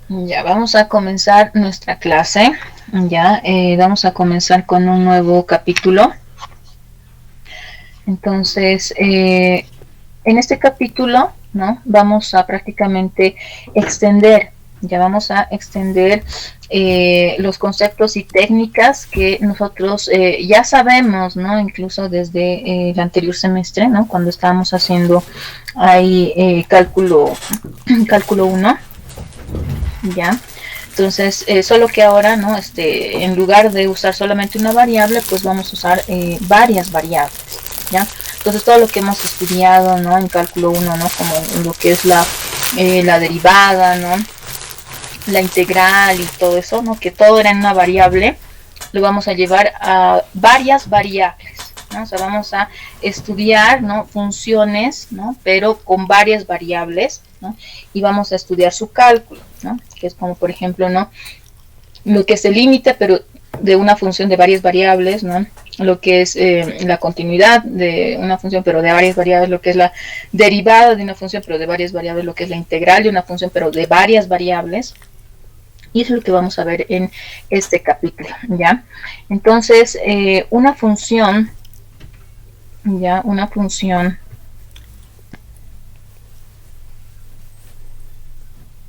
Ya vamos a comenzar nuestra clase. Ya vamos a comenzar con un nuevo capítulo. Entonces, en este capítulo, ¿no? Vamos a prácticamente extender, ya vamos a extender los conceptos y técnicas que nosotros ya sabemos, ¿no? Incluso desde el anterior semestre, ¿no? Cuando estábamos haciendo ahí cálculo 1, ¿ya? Entonces, solo que ahora, ¿no? En lugar de usar solamente una variable, pues vamos a usar varias variables, ¿ya? Entonces, todo lo que hemos estudiado, ¿no? En cálculo 1, ¿no? Como lo que es la derivada, ¿no? La integral y todo eso, ¿no? Que todo era en una variable, lo vamos a llevar a varias variables, ¿no? O sea, vamos a estudiar, ¿no? Funciones, ¿no? Pero con varias variables, ¿no? Y vamos a estudiar su cálculo, ¿no? Que es como, por ejemplo, ¿no? Lo que es el límite, pero de una función de varias variables, ¿no? Lo que es la continuidad de una función, pero de varias variables, lo que es la derivada de una función, pero de varias variables, lo que es la integral de una función, pero de varias variables. Y eso es lo que vamos a ver en este capítulo, ¿ya? Entonces, una función, ¿ya? Una función,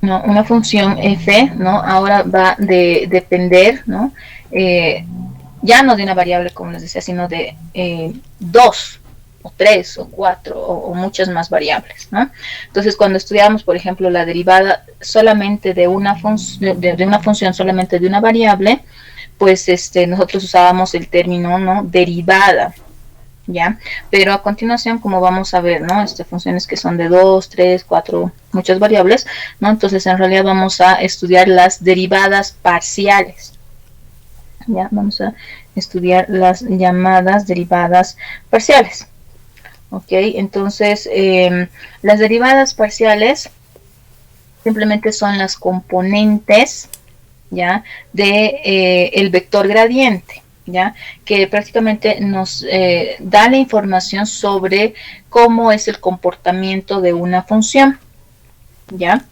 ¿no? Una función f, ¿no? Ahora va a depender, ¿no? Ya no de una variable, como les decía, sino de dos, o tres, o cuatro, o muchas más variables, ¿no? Entonces, cuando estudiamos, por ejemplo, la derivada solamente de una, de una función, solamente de una variable, pues nosotros usábamos el término, ¿no? Derivada, ¿ya? Pero a continuación, como vamos a ver, ¿no? Funciones que son de 2, 3, 4, muchas variables, ¿no? Entonces, en realidad vamos a estudiar las derivadas parciales, ¿ya? Vamos a estudiar las llamadas derivadas parciales, ¿ok? Entonces, las derivadas parciales simplemente son las componentes, ¿ya? De el vector gradiente, ¿ya? Que prácticamente nos da la información sobre cómo es el comportamiento de una función, ¿ya?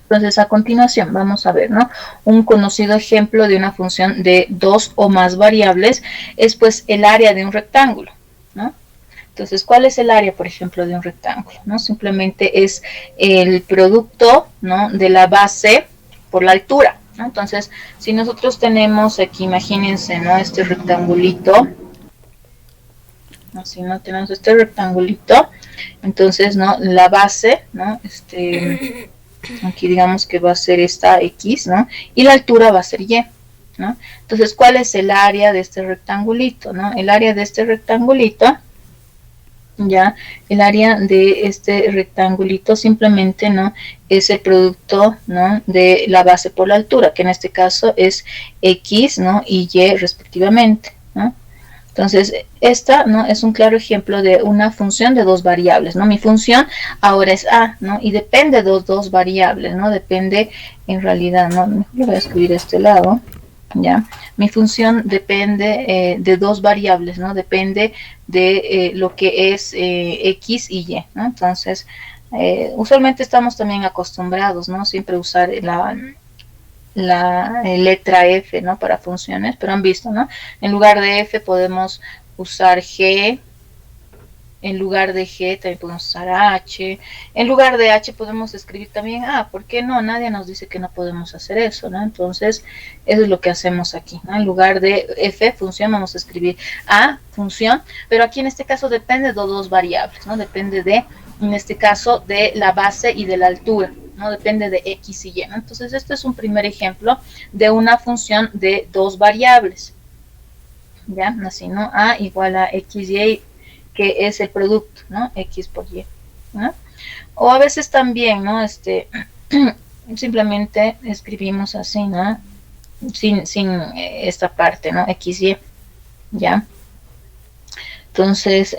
Entonces, a continuación vamos a ver, ¿no? Un conocido ejemplo de una función de dos o más variables es pues el área de un rectángulo, ¿no? Entonces, ¿cuál es el área, por ejemplo, de un rectángulo? ¿No? Simplemente es el producto, ¿no? De la base por la altura, ¿no? Entonces, si nosotros tenemos aquí, imagínense, ¿no? Este rectangulito, ¿no? Si no tenemos este rectangulito, entonces, ¿no? La base, ¿no? Aquí digamos que va a ser esta X, ¿no? Y la altura va a ser Y, ¿no? Entonces, ¿cuál es el área de este rectangulito, ¿no? El área de este rectangulito, ya, el área de este rectangulito simplemente, ¿no? Es el producto, ¿no? De la base por la altura, que en este caso es X, ¿no? Y Y respectivamente, ¿no? Entonces, esta, ¿no? Es un claro ejemplo de una función de dos variables, ¿no? Mi función ahora es A, ¿no? Y depende de dos variables, ¿no? Depende, en realidad, ¿no? Lo voy a escribir a este lado, ¿ya? Mi función depende de dos variables, ¿no? Depende de lo que es X y Y, ¿no? Entonces, usualmente estamos también acostumbrados, ¿no? Siempre usar la letra F, ¿no? Para funciones, pero han visto, ¿no? En lugar de F podemos usar G, en lugar de G también podemos usar H, en lugar de H podemos escribir también A, ¿por qué no? Nadie nos dice que no podemos hacer eso, ¿no? Entonces, eso es lo que hacemos aquí, ¿no? En lugar de F, función, vamos a escribir A, función, pero aquí en este caso depende de dos variables, ¿no? Depende de, en este caso, de la base y de la altura, ¿no? Depende de X y Y, ¿no? Entonces, este es un primer ejemplo de una función de dos variables, ¿ya? Así, ¿no? A igual a X, Y, que es el producto, ¿no? X por Y, ¿no? O a veces también, ¿no? Simplemente escribimos así, ¿no? Sin esta parte, ¿no? X, Y, ¿ya? Entonces,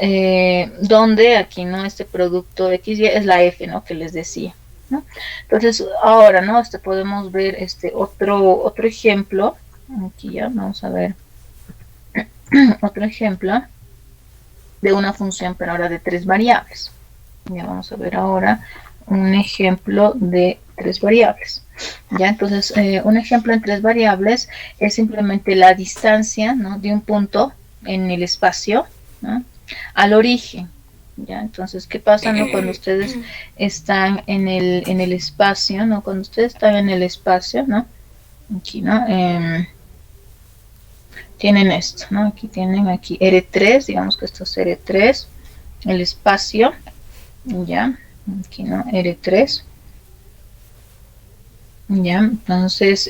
donde aquí, ¿no? Este producto X, Y es la F, ¿no? Que les decía, ¿no? Entonces, ahora, ¿no? Podemos ver otro ejemplo. Aquí ya, vamos a ver otro ejemplo de una función, pero ahora de tres variables. Ya vamos a ver ahora un ejemplo de tres variables. Ya, entonces, un ejemplo en tres variables es simplemente la distancia, ¿no?, de un punto en el espacio, ¿no?, al origen. Ya, entonces, ¿qué pasa, no?, cuando ustedes están en el espacio, ¿no? Cuando ustedes están en el espacio, ¿no? Aquí, ¿no? Tienen esto, ¿no? Aquí tienen aquí R3, digamos que esto es R3, el espacio, ya, aquí, ¿no? R3. Ya, entonces,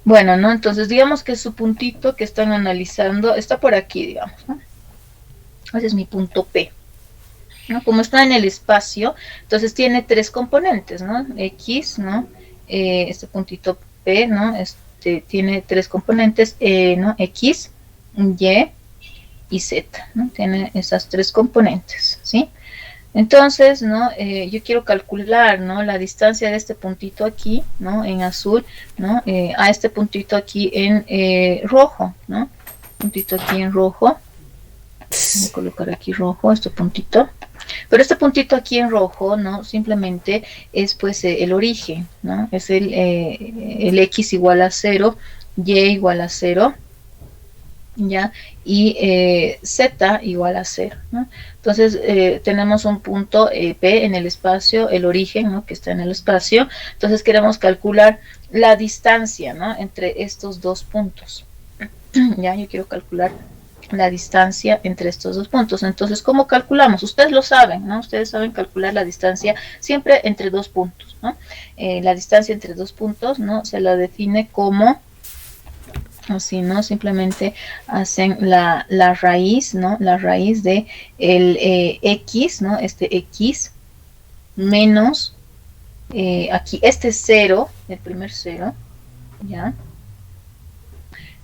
bueno, ¿no? Entonces, digamos que su puntito que están analizando está por aquí, digamos, ¿no? Ese es mi punto P, ¿no? Como está en el espacio, entonces tiene tres componentes, ¿no? X, ¿no? Este puntito P, ¿no? Este tiene tres componentes, ¿no? X, Y Z, ¿no? Tiene esas tres componentes, ¿sí? Entonces, ¿no? Yo quiero calcular, ¿no?, la distancia de este puntito aquí, ¿no?, en azul, ¿no?, a este puntito aquí en rojo, ¿no? Puntito aquí en rojo. Voy a colocar aquí rojo, este puntito. Pero este puntito aquí en rojo, ¿no?, simplemente es pues el origen, ¿no? Es el X igual a 0, Y igual a 0. ¿Ya? Y Z igual a 0, ¿no? Entonces tenemos un punto P en el espacio, el origen, ¿no?, que está en el espacio. Entonces queremos calcular la distancia, ¿no?, entre estos dos puntos. Ya, yo quiero calcular la distancia entre estos dos puntos. Entonces, ¿cómo calculamos? Ustedes lo saben, ¿no? Ustedes saben calcular la distancia siempre entre dos puntos, ¿no? La distancia entre dos puntos, ¿no?, se la define como así, ¿no? Simplemente hacen la raíz, ¿no? La raíz de el X, ¿no? Este X menos aquí este 0, el primer 0, ¿ya?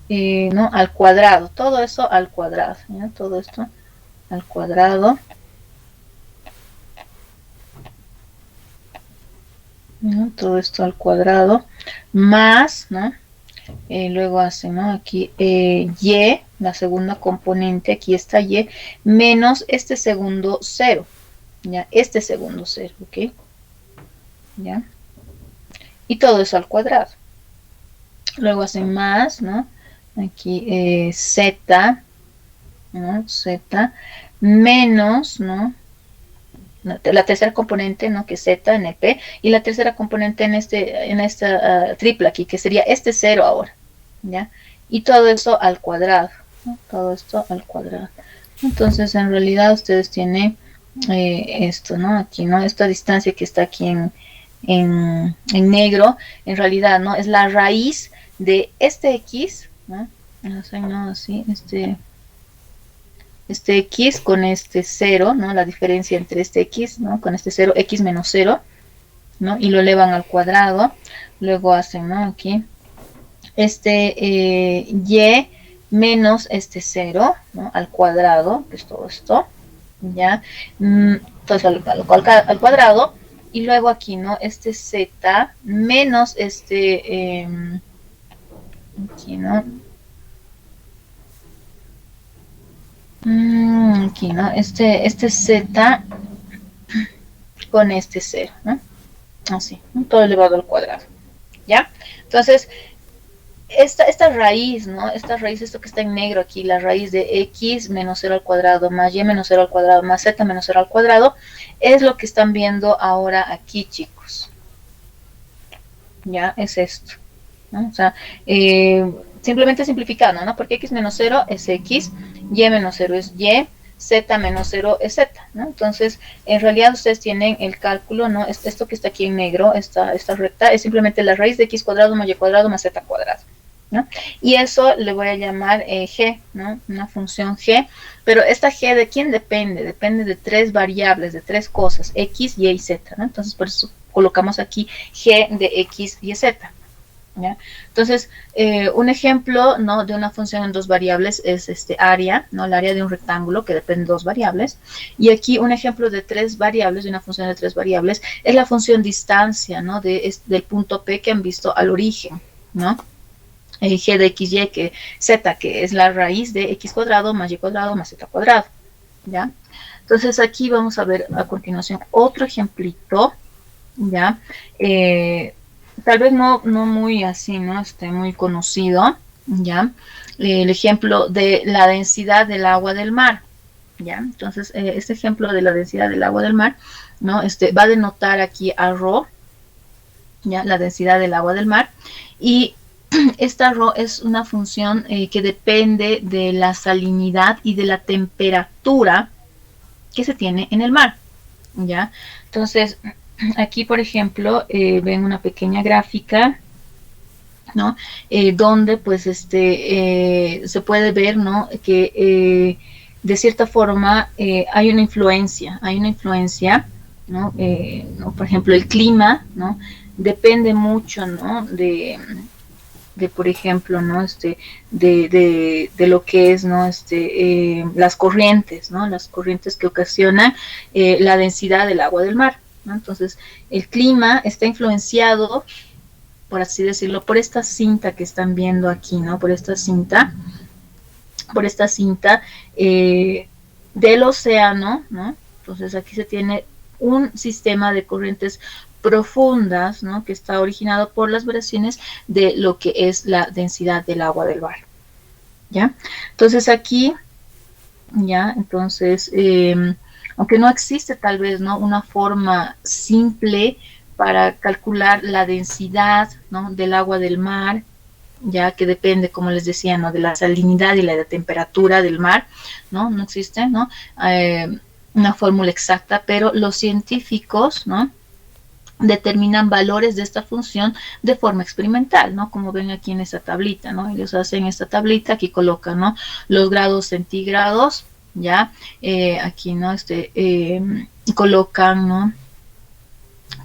¿No? Al cuadrado, todo eso al cuadrado, ¿ya? Todo esto al cuadrado, ¿no? Todo esto al cuadrado, más, ¿no? Luego hacen, ¿no?, aquí Y, la segunda componente, aquí está Y, menos este segundo 0, ¿ya? Este segundo 0, ¿ok? ¿Ya? Y todo eso al cuadrado. Luego hacen más, ¿no? Aquí Z, ¿no? Z, menos, ¿no?, la tercera componente, ¿no?, que es Z en el P, y la tercera componente en esta tripla aquí, que sería este 0 ahora, ¿ya? Y todo eso al cuadrado, ¿no? Todo esto al cuadrado. Entonces, en realidad, ustedes tienen esto, ¿no? Aquí, ¿no? Esta distancia que está aquí en negro, en realidad, ¿no?, es la raíz de este X, ¿no? Así, este X con este 0, ¿no? La diferencia entre este X, ¿no?, con este 0, X menos 0, ¿no? Y lo elevan al cuadrado. Luego hacen, ¿no?, aquí este Y menos este 0, ¿no?, al cuadrado, que es todo esto, ¿ya? Entonces al cuadrado. Y luego aquí, ¿no?, este Z menos este, aquí, ¿no? Aquí, ¿no? Este Z con este 0, ¿no? Así, ¿no? Todo elevado al cuadrado, ¿ya? Entonces, esta raíz, ¿no? Esta raíz, esto que está en negro aquí, la raíz de X menos 0 al cuadrado, más Y menos 0 al cuadrado, más Z menos 0 al cuadrado, es lo que están viendo ahora aquí, chicos. ¿Ya? Es esto, ¿no? O sea, simplemente simplificando, ¿no? Porque X menos 0 es X, Y menos 0 es Y, Z menos 0 es Z, ¿no? Entonces, en realidad ustedes tienen el cálculo, ¿no? Esto que está aquí en negro, esta recta, es simplemente la raíz de X cuadrado más Y cuadrado más Z cuadrado, ¿no? Y eso le voy a llamar G, ¿no? Una función G, pero esta G, ¿de quién depende? Depende de tres variables, de tres cosas, X, Y y Z, ¿no? Entonces, por eso colocamos aquí G de X y Z, ¿ya? Entonces, un ejemplo, ¿no?, de una función en dos variables es este área, ¿no?, el área de un rectángulo que depende de dos variables. Y aquí un ejemplo de tres variables, de una función de tres variables, es la función distancia, ¿no?, del punto P que han visto al origen, ¿no? G de X, Y, que Z, que es la raíz de X cuadrado más Y cuadrado más Z cuadrado, ¿ya? Entonces aquí vamos a ver a continuación otro ejemplito, ¿ya? tal vez no muy así, ¿no? Muy conocido, ¿ya? El ejemplo de la densidad del agua del mar, ¿ya? Entonces, este ejemplo de la densidad del agua del mar, ¿no? Va a denotar aquí a ρ, ¿ya? La densidad del agua del mar. Y esta ρ es una función que depende de la salinidad y de la temperatura que se tiene en el mar, ¿ya? Entonces, aquí, por ejemplo, ven una pequeña gráfica, ¿no? Donde, pues, se puede ver, ¿no? Que de cierta forma hay una influencia, ¿no? ¿No? Por ejemplo, el clima, ¿no? Depende mucho, ¿no? Por ejemplo, ¿no? De lo que es, ¿no? Las corrientes, ¿no? Las corrientes que ocasionan la densidad del agua del mar, ¿no? Entonces, el clima está influenciado, por así decirlo, por esta cinta que están viendo aquí, ¿no? Por esta cinta del océano, ¿no? Entonces, aquí se tiene un sistema de corrientes profundas, ¿no? Que está originado por las variaciones de lo que es la densidad del agua del mar, ¿ya? Entonces aquí, ¿ya? Entonces, aunque no existe tal vez, ¿no? Una forma simple para calcular la densidad, ¿no? Del agua del mar, ya que depende, como les decía, ¿no? De la salinidad y la temperatura del mar, ¿no? No existe, ¿no? Una fórmula exacta, pero los científicos, ¿no? Determinan valores de esta función de forma experimental, ¿no? Como ven aquí en esta tablita, ¿no? Ellos hacen esta tablita, aquí colocan, ¿no? Los grados centígrados, ¿ya? Aquí, ¿no? Colocan, ¿no?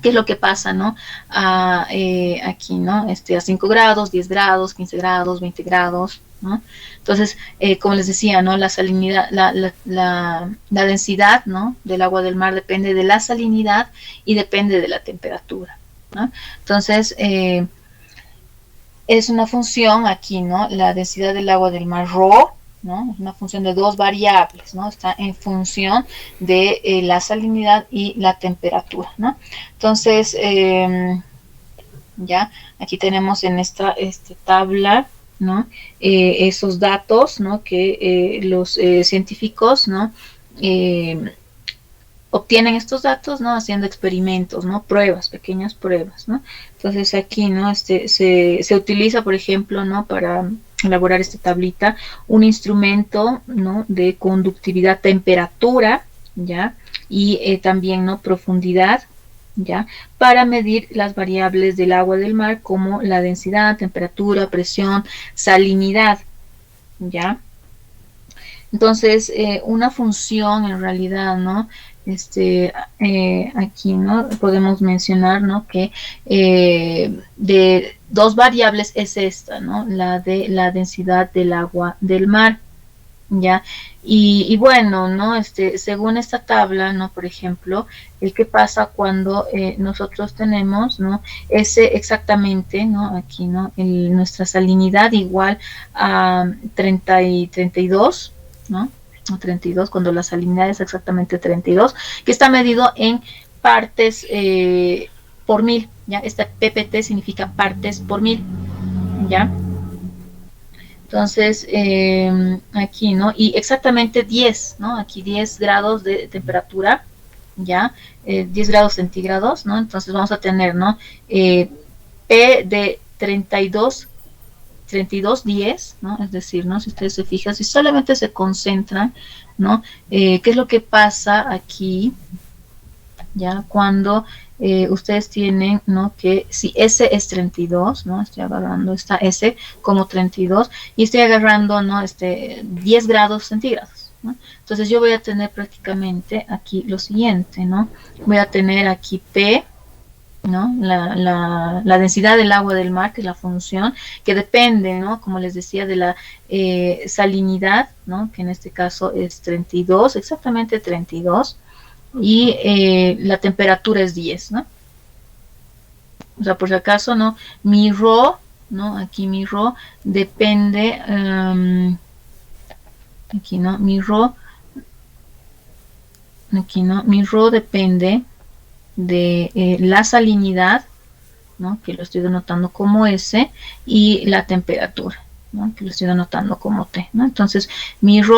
¿Qué es lo que pasa, no? Aquí, ¿no? A 5 grados, 10 grados, 15 grados, 20 grados, ¿no? Entonces, como les decía, ¿no? La salinidad, la densidad, ¿no? Del agua del mar depende de la salinidad y depende de la temperatura, ¿no? Entonces, es una función aquí, ¿no? La densidad del agua del mar, ρ, ¿no? Es una función de dos variables, ¿no? Está en función de la salinidad y la temperatura, ¿no? Entonces, ya, aquí tenemos en esta tabla, ¿no? Esos datos, ¿no? Que los científicos, ¿no? Obtienen estos datos, ¿no? Haciendo experimentos, ¿no? Pruebas, pequeñas pruebas, ¿no? Entonces aquí, ¿no? Se utiliza, por ejemplo, ¿no? Para elaborar esta tablita, un instrumento, ¿no? De conductividad, temperatura, ¿ya? Y también, ¿no? Profundidad, ¿ya? Para medir las variables del agua del mar como la densidad, temperatura, presión, salinidad, ¿ya? Entonces, una función en realidad, ¿no? Aquí, ¿no? Podemos mencionar, ¿no? Que de dos variables es esta, ¿no? La de la densidad del agua del mar, ¿ya? Y bueno, ¿no? Según esta tabla, ¿no? Por ejemplo, ¿qué pasa cuando nosotros tenemos, ¿no? Ese exactamente, ¿no? Aquí, ¿no? Nuestra salinidad igual a 30 y 32, ¿no? 32, cuando la salinidad es exactamente 32, que está medido en partes por mil, ¿ya? Esta PPT significa partes por mil, ¿ya? Entonces, aquí, ¿no? Y exactamente 10, ¿no? Aquí 10 grados de temperatura, ¿ya? 10 grados centígrados, ¿no? Entonces vamos a tener, ¿no? P de 32, 10, ¿no? Es decir, ¿no? Si ustedes se fijan, si solamente se concentran, ¿no? ¿Qué es lo que pasa aquí? Ya cuando ustedes tienen, ¿no? Que si S es 32, ¿no? Estoy agarrando esta S como 32 y estoy agarrando, ¿no? 10 grados centígrados, ¿no? Entonces yo voy a tener prácticamente aquí lo siguiente, ¿no? Voy a tener aquí P, ¿no? La densidad del agua del mar, que es la función, que depende, ¿no? Como les decía, de la salinidad, ¿no? Que en este caso es 32, exactamente 32, y la temperatura es 10, ¿no? O sea, por si acaso, ¿no? Mi ρ, ¿no? Aquí mi ρ depende, aquí, ¿no? Mi ρ, aquí, ¿no? Mi ρ depende de la salinidad, ¿no? Que lo estoy denotando como S, y la temperatura, ¿no? Que lo estoy denotando como T, ¿no? Entonces, mi ρ,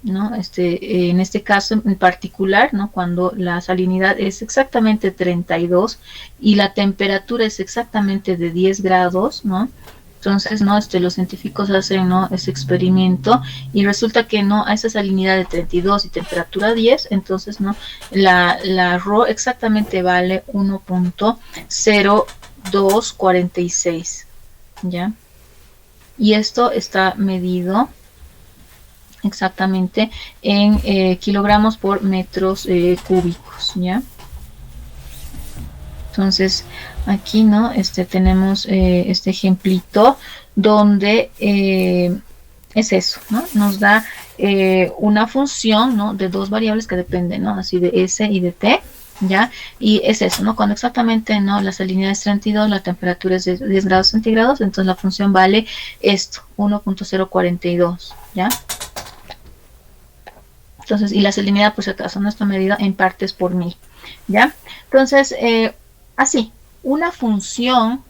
¿no? En este caso en particular, ¿no? Cuando la salinidad es exactamente 32 y la temperatura es exactamente de 10 grados, ¿no? Entonces, ¿no? Los científicos hacen, ¿no? Ese experimento y resulta que, ¿no? A esa salinidad de 32 y temperatura 10, entonces, ¿no? La ρ exactamente vale 1.0246, ¿ya? Y esto está medido exactamente en kilogramos por metros cúbicos, ¿ya? Entonces, aquí, ¿no? Tenemos este ejemplito donde es eso, ¿no? Nos da una función, ¿no? De dos variables que dependen, ¿no? Así de S y de T, ¿ya? Y es eso, ¿no? Cuando exactamente, ¿no? La salinidad es 32, la temperatura es de 10 grados centígrados, entonces la función vale esto, 1.042, ¿ya? Entonces, y la salinidad, por si acaso, no está medida en partes por mil, ¿ya? Entonces, así, una función,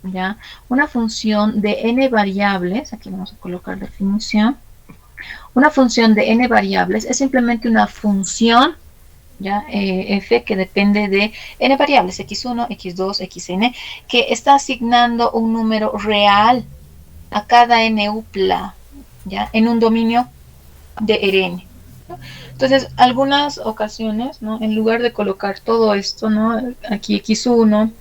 ¿ya? Una función de n variables, aquí vamos a colocar definición, una función de n variables es simplemente una función, ¿ya? F que depende de n variables, x1, x2, xn, que está asignando un número real a cada n upla, ¿ya? En un dominio de Rn. Entonces, algunas ocasiones, ¿no? En lugar de colocar todo esto, ¿no? Aquí x1,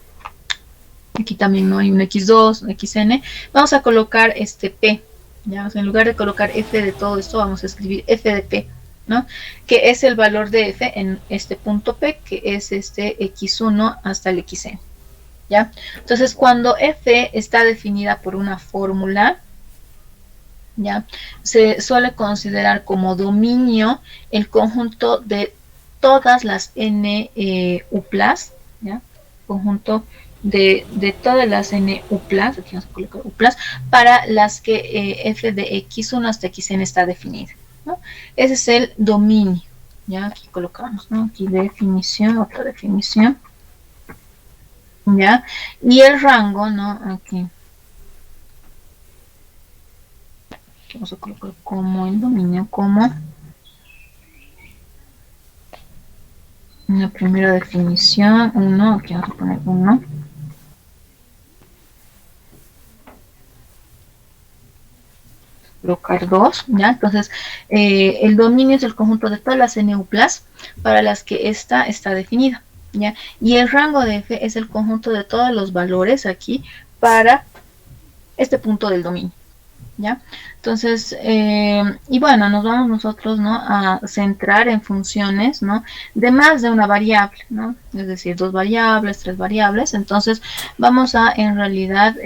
aquí también, ¿no? Hay un x2, xn, vamos a colocar p, ¿ya? O sea, en lugar de colocar f de todo esto, vamos a escribir f de p, ¿no? Que es el valor de f en este punto p, que es x1 hasta el xn, ¿ya? Entonces, cuando f está definida por una fórmula, ¿ya? Se suele considerar como dominio el conjunto de todas las n uplas, ¿ya? Conjunto de todas las n uplas, aquí vamos a colocar uplas, para las que f de x1 hasta xn está definida, ¿no? Ese es el dominio, ¿ya? Aquí colocamos, ¿no? Aquí definición, otra definición, ¿ya? Y el rango, ¿no? Aquí vamos a colocar como el dominio, como una primera definición, 1, aquí vamos a poner 1. Colocar 2, ¿ya? Entonces, el dominio es el conjunto de todas las NUplas para las que esta está definida, ¿ya? Y el rango de F es el conjunto de todos los valores aquí para este punto del dominio, ¿ya? Entonces, y bueno, nos vamos nosotros, ¿no? A centrar en funciones, ¿no? De más de una variable, ¿no? Es decir, 2 variables, 3 variables. Entonces, vamos a, en realidad,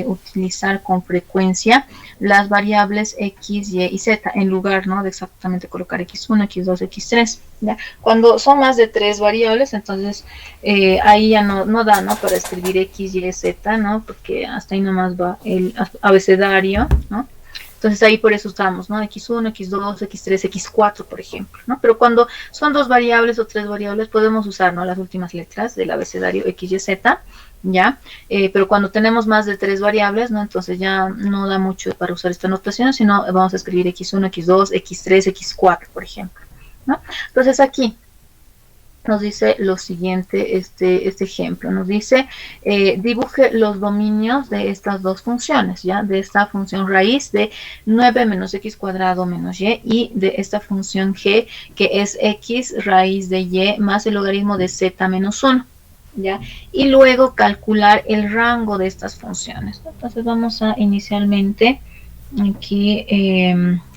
utilizar con frecuencia las variables x, y y z, en lugar, ¿no? De exactamente colocar x1, x2, x3, ¿ya? Cuando son más de 3 variables, entonces, ahí ya no da, ¿no? Para escribir x, y, z, ¿no? Porque hasta ahí nomás va el abecedario, ¿no? Entonces ahí por eso usamos, ¿no? x1, x2, x3, x4, por ejemplo, ¿no? Pero cuando son 2 variables o 3 variables, podemos usar, ¿no? Las últimas letras del abecedario x, y, z, ¿ya? Pero cuando tenemos más de 3 variables, ¿no? Entonces ya no da mucho para usar esta notación, sino vamos a escribir x1, x2, x3, x4, por ejemplo, ¿no? Entonces aquí nos dice lo siguiente, este ejemplo, nos dice, dibuje los dominios de estas dos funciones, ¿ya? De esta función raíz de 9 menos x cuadrado menos y de esta función g, que es x raíz de y más el logaritmo de z menos 1, ¿ya? Y luego calcular el rango de estas funciones. Entonces vamos a inicialmente aquí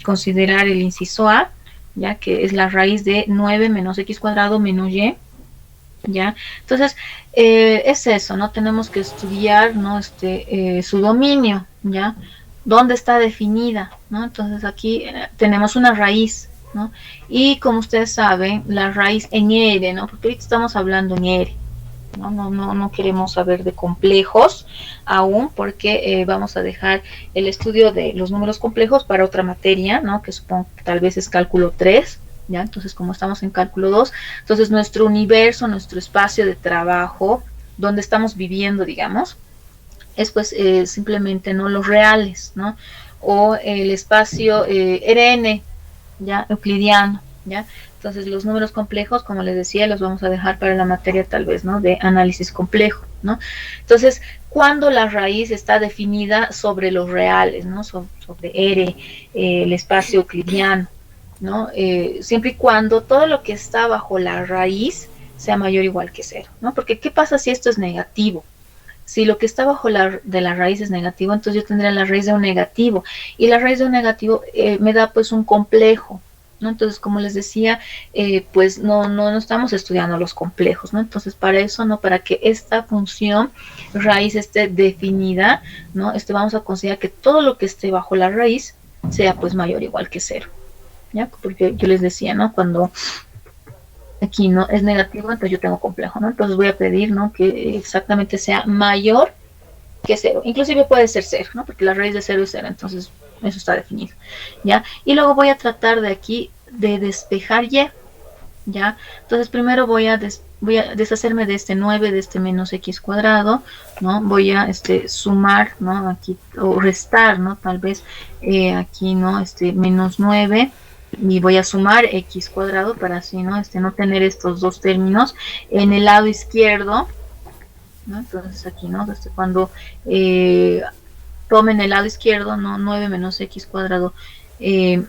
considerar el inciso A, ya que es la raíz de 9 menos x cuadrado menos y, ¿ya? Entonces, es eso, ¿no? Tenemos que estudiar, ¿no? Su dominio, ¿ya? ¿Dónde está definida, ¿no? Entonces aquí tenemos una raíz, ¿no? Y como ustedes saben, la raíz en R, ¿no? Porque ahorita estamos hablando en R, no queremos saber de complejos aún, porque vamos a dejar el estudio de los números complejos para otra materia, ¿no? Que supongo que tal vez es cálculo 3, ¿ya? Entonces, como estamos en cálculo 2, entonces nuestro universo, nuestro espacio de trabajo, donde estamos viviendo, digamos, es pues simplemente no los reales, ¿no? O el espacio Rn, ya, euclidiano, ya. Entonces los números complejos, como les decía, los vamos a dejar para la materia tal vez, ¿no? De análisis complejo, ¿no? Entonces, cuando la raíz está definida sobre los reales, ¿no? Sobre R, el espacio euclidiano, ¿no? Siempre y cuando todo lo que está bajo la raíz sea mayor o igual que cero, ¿no? Porque ¿qué pasa si esto es negativo? Si lo que está bajo de la raíz es negativo, entonces yo tendría la raíz de un negativo. Y la raíz de un negativo me da pues un complejo, ¿no? Entonces, como les decía, pues no estamos estudiando los complejos, ¿no? Entonces, para eso, ¿no? Para que esta función raíz esté definida, ¿no? Vamos a considerar que todo lo que esté bajo la raíz sea pues mayor o igual que cero, ¿ya? Porque yo les decía, ¿no? Cuando aquí no es negativo, entonces yo tengo complejo, ¿no? Entonces voy a pedir, ¿no? Que exactamente sea mayor que cero. Inclusive puede ser cero, ¿no? Porque la raíz de cero es cero, entonces eso está definido, ¿ya? Y luego voy a tratar de aquí de despejar y, ¿ya? Entonces primero voy a deshacerme de este 9, de este menos x cuadrado, ¿no? Voy a sumar, ¿no? Aquí, o restar, ¿no? Tal vez aquí, ¿no? Menos 9, y voy a sumar x cuadrado para así, ¿no? No tener estos dos términos en el lado izquierdo, ¿no? Entonces aquí, ¿no? Cuando tomen el lado izquierdo, ¿no? 9 menos x cuadrado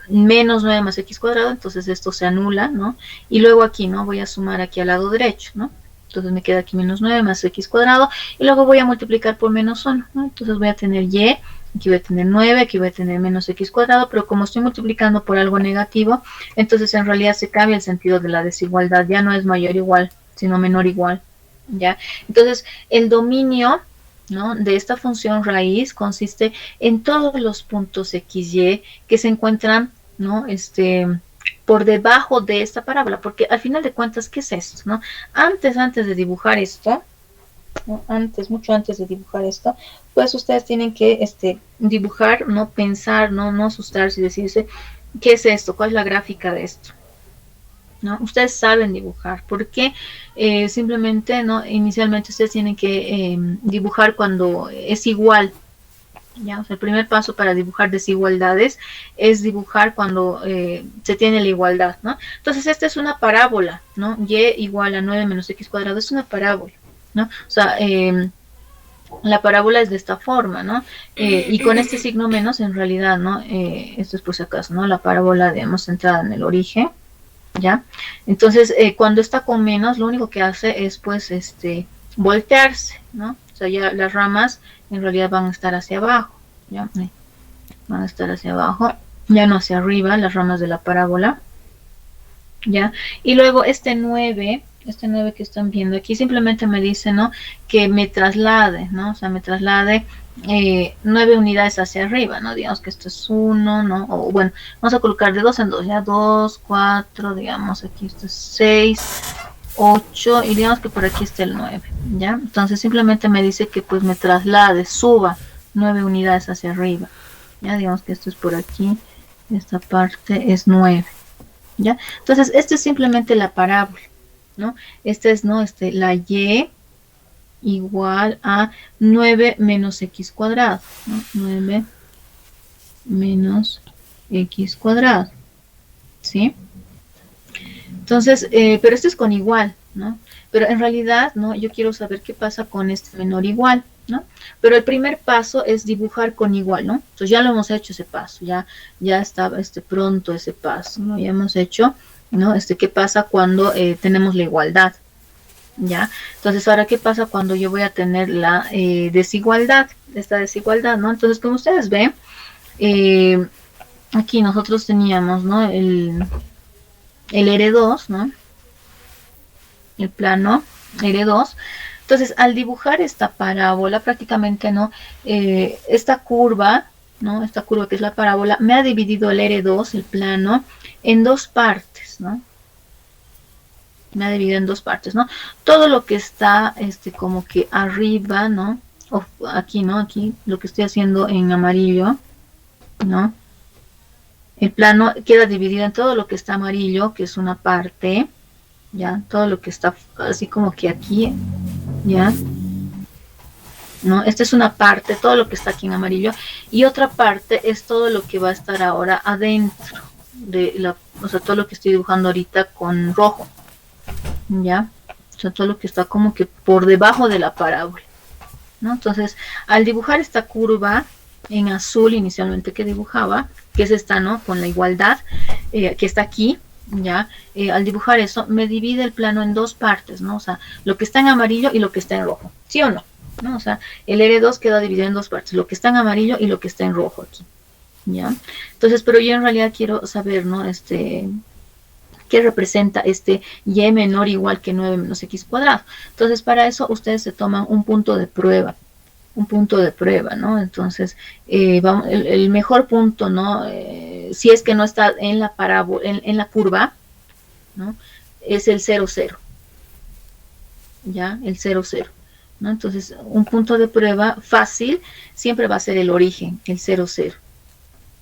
menos 9 más x cuadrado, entonces esto se anula, ¿no? Y luego aquí, ¿no? Voy a sumar aquí al lado derecho, ¿no? Entonces me queda aquí menos 9 más x cuadrado, y luego voy a multiplicar por menos 1, ¿no? Entonces voy a tener y, aquí voy a tener 9, aquí voy a tener menos x cuadrado, pero como estoy multiplicando por algo negativo, entonces en realidad se cambia el sentido de la desigualdad, ya no es mayor igual, sino menor igual, ¿ya? Entonces el dominio, ¿no? De esta función raíz consiste en todos los puntos x, y que se encuentran, ¿no? Por debajo de esta parábola, porque al final de cuentas, ¿qué es esto? ¿No? Antes de dibujar esto, ¿no? Mucho antes de dibujar esto, pues ustedes tienen que dibujar, no pensar, no asustarse y decirse, ¿qué es esto? ¿Cuál es la gráfica de esto? ¿No? Ustedes saben dibujar, porque simplemente, ¿no? Inicialmente ustedes tienen que dibujar cuando es igual, ¿ya? O sea, el primer paso para dibujar desigualdades es dibujar cuando se tiene la igualdad, ¿no? Entonces esta es una parábola, ¿no? Y igual a 9 menos x cuadrado es una parábola, ¿no? O sea, la parábola es de esta forma, ¿no? Y con este signo menos, en realidad, ¿no? Esto es por si acaso, ¿no? La parábola, digamos, centrada en el origen, ¿ya? Entonces, cuando está con menos, lo único que hace es, pues, voltearse, ¿no? O sea, ya las ramas en realidad van a estar hacia abajo, ¿ya? Van a estar hacia abajo, ya no hacia arriba, las ramas de la parábola, ¿ya? Y luego este 9 que están viendo aquí, simplemente me dice, ¿no? Que me traslade, ¿no? O sea, me traslade 9 unidades hacia arriba, ¿no? Digamos que esto es 1, ¿no? O bueno, vamos a colocar de 2 en 2, ya 2, 4, digamos aquí esto es 6, 8, y digamos que por aquí está el 9, ¿ya? Entonces simplemente me dice que pues me traslade, suba 9 unidades hacia arriba, ¿ya? Digamos que esto es por aquí, esta parte es 9, ¿ya? Entonces esto es simplemente la parábola, ¿no? Esta es, ¿no? La y igual a 9 menos x cuadrado, ¿no? 9 menos x cuadrado, ¿sí? Entonces, pero esto es con igual, ¿no? Pero en realidad, ¿no? Yo quiero saber qué pasa con este menor igual, ¿no? Pero el primer paso es dibujar con igual, ¿no? Entonces ya lo hemos hecho ese paso, ya estaba pronto ese paso, ¿no? Ya hemos hecho, ¿no? ¿Qué pasa cuando tenemos la igualdad? ¿Ya? Entonces, ahora, ¿qué pasa cuando yo voy a tener la desigualdad? Esta desigualdad, ¿no? Entonces, como ustedes ven, aquí nosotros teníamos, ¿no? El R2, ¿no? El plano R2. Entonces, al dibujar esta parábola, prácticamente, ¿no? Esta curva, ¿no? Esta curva que es la parábola, me ha dividido el R2, el plano, en dos partes, ¿no? Me ha dividido en dos partes, ¿no? Todo lo que está, como que arriba, ¿no? O aquí, ¿no? Aquí, lo que estoy haciendo en amarillo, ¿no? El plano queda dividido en todo lo que está amarillo, que es una parte, ¿ya? Todo lo que está así como que aquí, ¿ya? ¿no? Esta es una parte, todo lo que está aquí en amarillo, y otra parte es todo lo que va a estar ahora adentro de la, o sea, todo lo que estoy dibujando ahorita con rojo, ¿ya? O sea, todo lo que está como que por debajo de la parábola, ¿no? Entonces, al dibujar esta curva en azul inicialmente que dibujaba, que es esta, ¿no? Con la igualdad, que está aquí, ¿ya? Al dibujar eso, me divide el plano en dos partes, ¿no? O sea, lo que está en amarillo y lo que está en rojo, ¿sí o no? ¿No? O sea, el R2 queda dividido en dos partes, lo que está en amarillo y lo que está en rojo aquí, ¿ya? Entonces, pero yo en realidad quiero saber, ¿no? ¿Qué representa este y menor o igual que 9 menos x cuadrado? Entonces, para eso ustedes se toman un punto de prueba, ¿no? Entonces, vamos, el mejor punto, ¿no? Si es que no está en la parábola, en la curva, ¿no? Es el 0, 0, ¿ya? El 0, 0, ¿no? Entonces, un punto de prueba fácil siempre va a ser el origen, el 0, 0.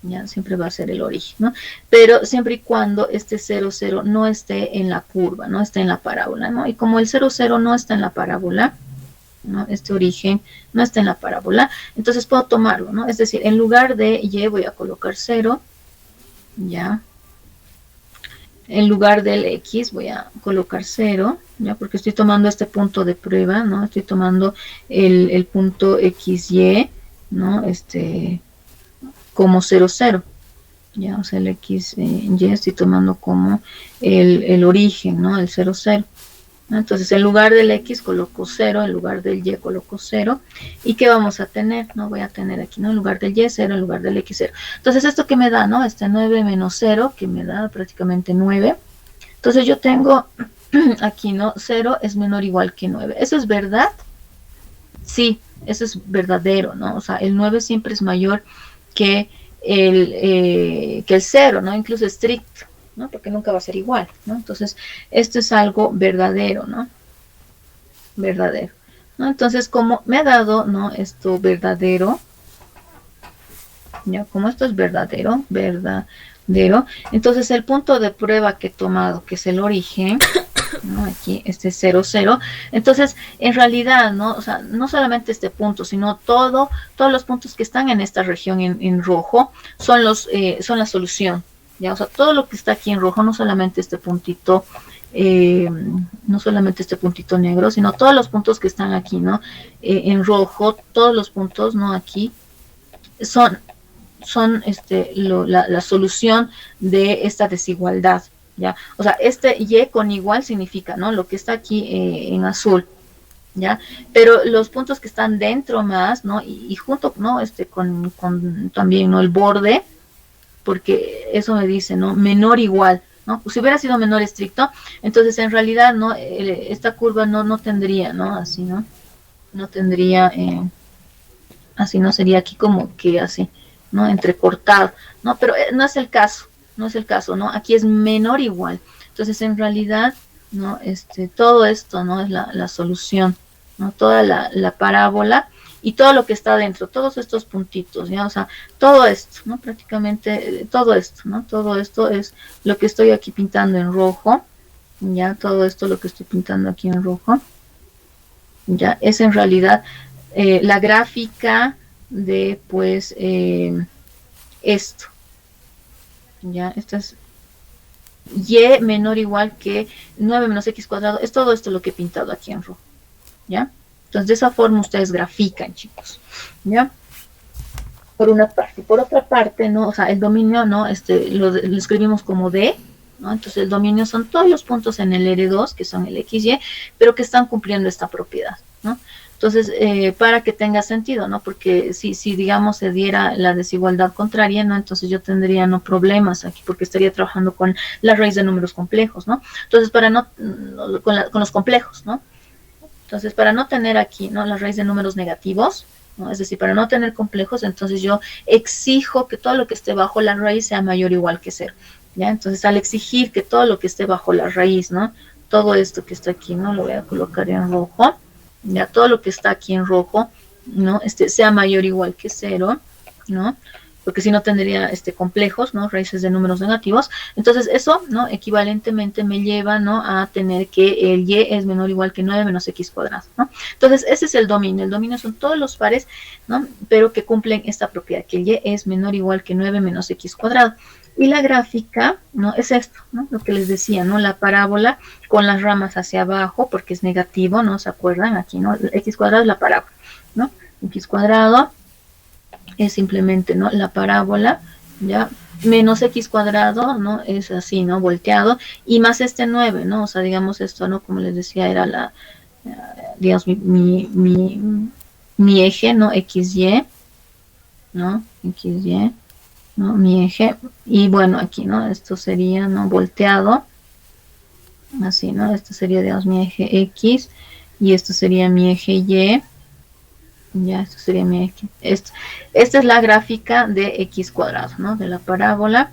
¿Ya? Siempre va a ser el origen, ¿no? Pero siempre y cuando este 0, 0 no esté en la curva, no esté en la parábola, ¿no? Y como el 0, 0 no está en la parábola, ¿no? Este origen no está en la parábola, entonces puedo tomarlo, ¿no? Es decir, en lugar de y voy a colocar 0, ¿ya? En lugar del x voy a colocar 0, ¿ya? Porque estoy tomando este punto de prueba, ¿no? Estoy tomando el punto xy, ¿no? Como 0, 0, ya, o sea, el x, y estoy tomando como el origen, ¿no? El 0, 0. ¿No? Entonces, en lugar del x coloco 0, en lugar del y coloco 0. ¿Y qué vamos a tener? No voy a tener aquí, ¿no? En lugar del y 0, en lugar del x 0. Entonces, ¿esto qué me da, no? 9 menos 0, que me da prácticamente 9. Entonces, yo tengo aquí, ¿no? 0 es menor o igual que 9. ¿Eso es verdad? Sí, eso es verdadero, ¿no? O sea, el 9 siempre es mayor que el 0, ¿no? Incluso estricto, ¿no? Porque nunca va a ser igual, ¿no? Entonces, esto es algo verdadero, ¿no? Verdadero, ¿no? Entonces, como me ha dado, ¿no? Esto verdadero, ¿ya? Como esto es verdadero, entonces el punto de prueba que he tomado, que es el origen, ¿no? Aquí este 0, 0, entonces en realidad, ¿no? O sea, no solamente este punto, sino todos los puntos que están en esta región en rojo son la solución, ¿ya? O sea, todo lo que está aquí en rojo, no solamente este puntito, no solamente este puntito negro, sino todos los puntos que están aquí, ¿no? En rojo, todos los puntos, ¿no? Aquí son la solución de esta desigualdad, ¿ya? O sea, este y con igual significa, ¿no? Lo que está aquí en azul, ¿ya? Pero los puntos que están dentro más, ¿no? Y junto, ¿no? Con también, ¿no? El borde, porque eso me dice, ¿no? Menor o igual, ¿no? Pues si hubiera sido menor estricto, entonces en realidad, ¿no? Esta curva no tendría, ¿no? Así, ¿no? No tendría, así, ¿no? Sería aquí como que así, ¿no? Entrecortado, ¿no? Pero no es el caso, ¿no? Aquí es menor o igual. Entonces, en realidad, ¿no? Todo esto, ¿no? Es la solución, ¿no? Toda la parábola y todo lo que está dentro, todos estos puntitos, ¿ya? O sea, todo esto, ¿no? Prácticamente todo esto, ¿no? Todo esto es lo que estoy aquí pintando en rojo, ¿ya? Todo esto lo que estoy pintando aquí en rojo, ¿ya? Es en realidad la gráfica de, pues, esto, ¿ya? Esto es y menor o igual que 9 menos x cuadrado, es todo esto lo que he pintado aquí en rojo, ¿ya? Entonces, de esa forma ustedes grafican, chicos, ¿ya? Por una parte. Por otra parte, ¿no? O sea, el dominio, ¿no? Lo escribimos como D, ¿no? Entonces, el dominio son todos los puntos en el R2, que son el XY, pero que están cumpliendo esta propiedad, ¿no? Entonces, para que tenga sentido, ¿no? Porque si digamos, se diera la desigualdad contraria, ¿no? Entonces yo tendría, ¿no? Problemas aquí, porque estaría trabajando con la raíz de números complejos, ¿no? Entonces, con los complejos, ¿no? Entonces, para no tener aquí, ¿no? La raíz de números negativos, ¿no? Es decir, para no tener complejos, entonces yo exijo que todo lo que esté bajo la raíz sea mayor o igual que 0, ¿ya? Entonces, al exigir que todo lo que esté bajo la raíz, ¿no? Todo esto que está aquí, ¿no? Lo voy a colocar en rojo, ya todo lo que está aquí en rojo, ¿no? Sea mayor o igual que 0, ¿no? porque si no tendría complejos, ¿no? Raíces de números negativos. Entonces eso, ¿no? Equivalentemente me lleva, ¿no? A tener que el y es menor o igual que 9 menos x cuadrado, ¿no? Entonces ese es el dominio. El dominio son todos los pares, ¿no? Pero que cumplen esta propiedad, que el y es menor o igual que 9 menos x cuadrado. Y la gráfica, ¿no? Es esto, ¿no? Lo que les decía, ¿no? La parábola con las ramas hacia abajo, porque es negativo, ¿no? ¿Se acuerdan? Aquí, ¿no? X cuadrado es la parábola, ¿no? X cuadrado es simplemente, ¿no? La parábola, ¿ya? Menos x cuadrado, ¿no? Es así, ¿no? Volteado. Y más 9, ¿no? O sea, digamos esto, ¿no? Como les decía, era la, digamos, mi eje, ¿no? XY, ¿no? XY, ¿no? Mi eje. Y bueno, aquí, ¿no? Esto sería, ¿no? Volteado. Así, ¿no? Esto sería, digamos, mi eje X. Y esto sería mi eje Y. Ya, esto sería mi X. Esta es la gráfica de X cuadrado, ¿no? De la parábola.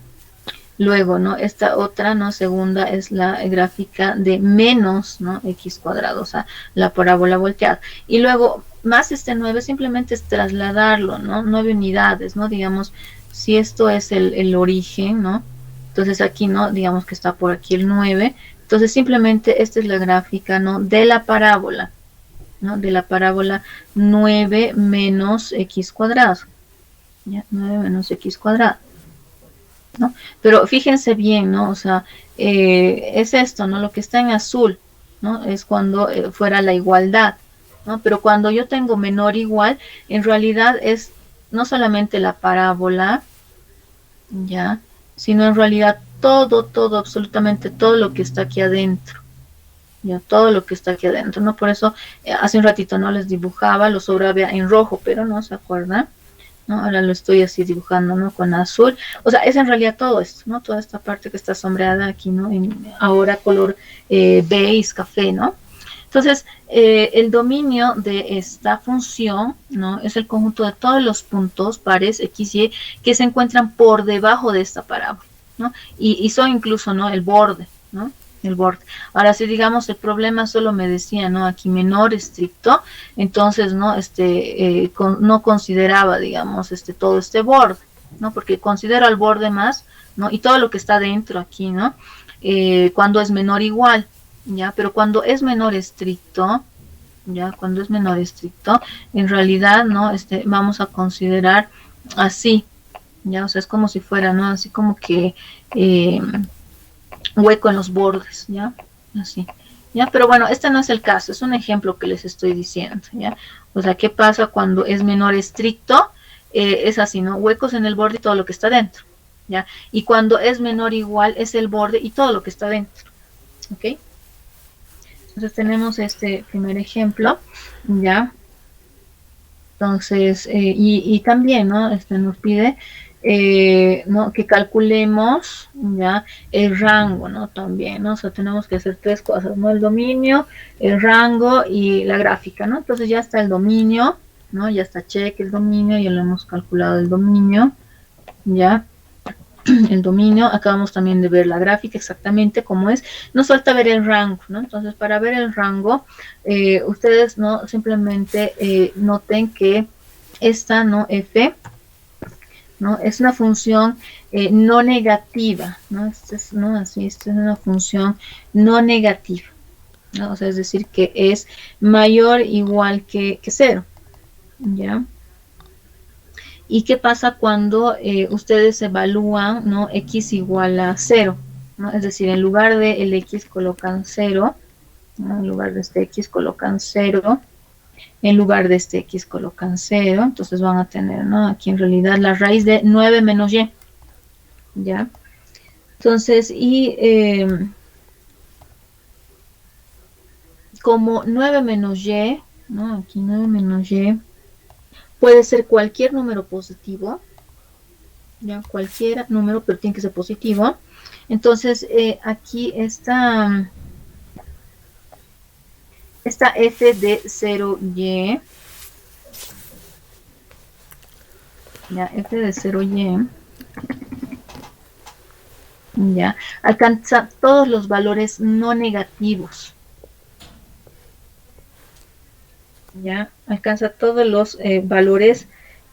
Luego, ¿no? Esta otra, ¿no? Segunda es la gráfica de menos, ¿no? X cuadrado, o sea, la parábola volteada. Y luego, más 9 simplemente es trasladarlo, ¿no? 9 unidades, ¿no? Digamos, si esto es el origen, ¿no? Entonces aquí, ¿no? Digamos que está por aquí el 9. Entonces simplemente esta es la gráfica, ¿no? De la parábola, ¿no? De la parábola 9 menos x cuadrado. ¿Ya? 9 menos x cuadrado. ¿No? Pero fíjense bien, ¿no? O sea, es esto, ¿no? Lo que está en azul, ¿no? Es cuando fuera la igualdad, ¿no? Pero cuando yo tengo menor o igual, en realidad es no solamente la parábola, ¿ya? Sino en realidad todo, absolutamente todo lo que está aquí adentro. Ya, todo lo que está aquí adentro, ¿no? Por eso hace un ratito no les dibujaba, lo sobraba en rojo, pero no se acuerdan, ¿no? Ahora lo estoy así dibujando, ¿no? Con azul. O sea, es en realidad todo esto, ¿no? Toda esta parte que está sombreada aquí, ¿no? Ahora color beige, café, ¿no? Entonces, el dominio de esta función, ¿no? Es el conjunto de todos los puntos pares x, y que se encuentran por debajo de esta parábola, ¿no? Y son incluso, ¿no? El borde, ¿no? El borde. Ahora, si digamos el problema solo me decía, ¿no? Aquí menor estricto, entonces, ¿no? No consideraba, digamos, todo este borde, ¿no? Porque considero al borde más, ¿no? Y todo lo que está dentro aquí, ¿no? Cuando es menor igual, ¿ya? Pero cuando es menor estricto, ¿ya? Cuando es menor estricto, en realidad, ¿no? Vamos a considerar así, ¿ya? O sea, es como si fuera, ¿no? Así como que hueco en los bordes, ¿ya? Así, ¿ya? Pero bueno, este no es el caso, es un ejemplo que les estoy diciendo, ¿ya? O sea, ¿qué pasa cuando es menor estricto? Es así, ¿no? Huecos en el borde y todo lo que está dentro, ¿ya? Y cuando es menor igual, es el borde y todo lo que está dentro, ¿ok? Entonces tenemos este primer ejemplo, ¿ya? Entonces, y también, ¿no? Nos pide ¿no? Que calculemos ya el rango, ¿no? También, ¿no? O sea, tenemos que hacer tres cosas, ¿no? El dominio, el rango y la gráfica, ¿no? Entonces ya está el dominio, ¿no? Ya está check el dominio, ya lo hemos calculado el dominio, ¿ya? El dominio, acabamos también de ver la gráfica exactamente cómo es, nos falta ver el rango, ¿no? Entonces, para ver el rango, ustedes, ¿no? Simplemente noten que esta, ¿no? F, ¿no? Es una función no negativa, ¿no? ¿no? Así, esta es una función no negativa, ¿no? O sea, es decir, que es mayor o igual que 0, ¿ya? ¿Y qué pasa cuando ustedes evalúan, ¿no? X igual a 0, ¿no? Es decir, en lugar de el X colocan 0, ¿no? En lugar de este X colocan 0, en lugar de este X colocan 0, entonces van a tener, ¿no? Aquí en realidad la raíz de 9 menos Y, ¿ya? Entonces, y como 9 menos Y, ¿no? Aquí 9 menos Y, puede ser cualquier número positivo, ya cualquier número, pero tiene que ser positivo. Entonces, aquí está esta f de 0y, ya, f de 0y, ya, alcanza todos los valores no negativos, ya, alcanza todos los valores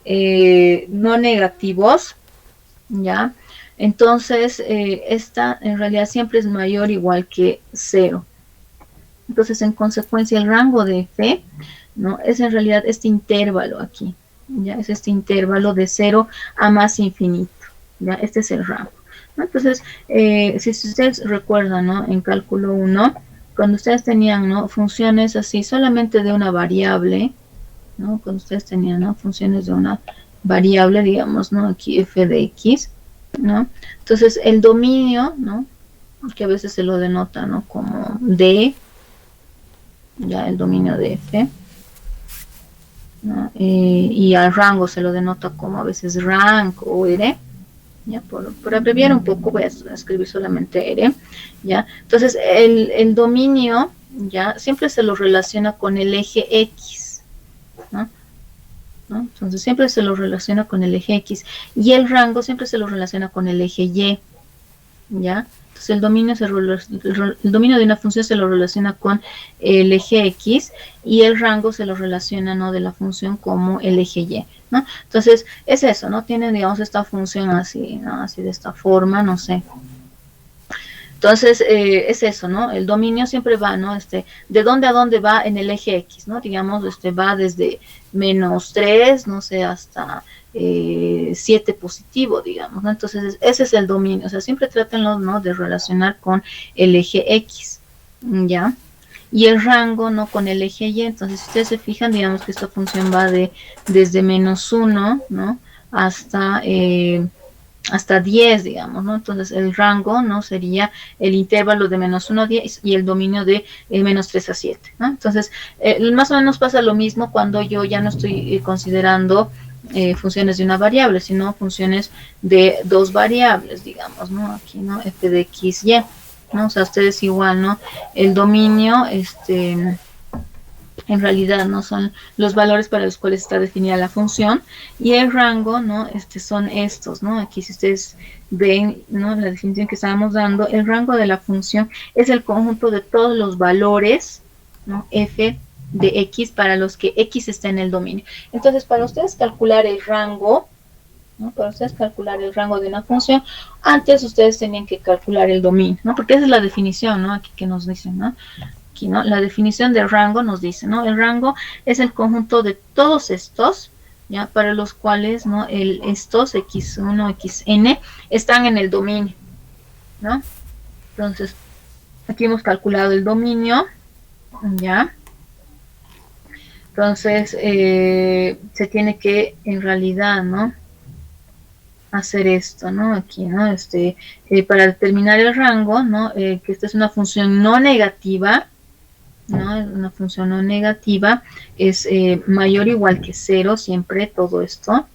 no negativos, ¿ya? Entonces, esta en realidad siempre es mayor o igual que 0. Entonces, en consecuencia, el rango de f, ¿no? Es en realidad este intervalo aquí, ¿ya? Es este intervalo de 0 a más infinito, ¿ya? Este es el rango, ¿no? Entonces, si ustedes recuerdan, ¿no? En cálculo 1, cuando ustedes tenían, ¿no? Funciones así solamente de una variable, ¿no? Cuando ustedes tenían, ¿no? Funciones de una variable, digamos, ¿no? Aquí f de x, ¿no? Entonces, el dominio, ¿no? Que a veces se lo denota, ¿no? Como d, ya el dominio de f, ¿no? Y al rango se lo denota como a veces rank o r, ¿ya? Por abreviar un poco voy a escribir solamente r, ¿ya? Entonces el dominio, ¿ya? Siempre se lo relaciona con el eje x, ¿no? Entonces siempre se lo relaciona con el eje x, y el rango siempre se lo relaciona con el eje y, ¿ya? Entonces el dominio de una función se lo relaciona con el eje x, y el rango se lo relaciona, ¿no? De la función como el eje y, ¿no? Entonces es eso, ¿no? Tienen, digamos, esta función así, ¿no? Así de esta forma, no sé. Entonces, es eso, ¿no? El dominio siempre va, ¿no? ¿De dónde a dónde va en el eje X, ¿no? Digamos, va desde -3, no sé, hasta 7 positivo, digamos, ¿no? Entonces, ese es el dominio. O sea, siempre trátenlo, ¿no? De relacionar con el eje X, ¿ya? Y el rango, ¿no? Con el eje Y. Entonces, si ustedes se fijan, digamos que esta función va desde -1, ¿no? Hasta 10, digamos, ¿no? Entonces el rango, ¿no? Sería el intervalo de -1 a 10 y el dominio de -3 a 7, ¿no? Entonces, más o menos pasa lo mismo cuando yo ya no estoy considerando funciones de una variable, sino funciones de dos variables, digamos, ¿no? Aquí, ¿no? F de x, y, ¿no? O sea, ustedes igual, ¿no? El dominio, en realidad no son los valores para los cuales está definida la función, y el rango, ¿no? Son estos, ¿no? Aquí si ustedes ven, ¿no? La definición que estábamos dando, el rango de la función es el conjunto de todos los valores, ¿no? F de x para los que x está en el dominio. Entonces, para ustedes calcular el rango, ¿no? Para ustedes calcular el rango de una función, antes ustedes tenían que calcular el dominio, ¿no? Porque esa es la definición, ¿no? Aquí que nos dicen, ¿no? Aquí, ¿no? La definición de rango nos dice, ¿no? El rango es el conjunto de todos estos, ¿ya? Para los cuales, ¿no? Estos x1, xn están en el dominio, ¿no? Entonces, aquí hemos calculado el dominio, ¿ya? Entonces, se tiene que, en realidad, ¿no? Hacer esto, ¿no? Aquí, ¿no? Para determinar el rango, ¿no? Que esta es una función no negativa, ¿no? Una función no negativa es mayor o igual que 0 siempre, todo esto,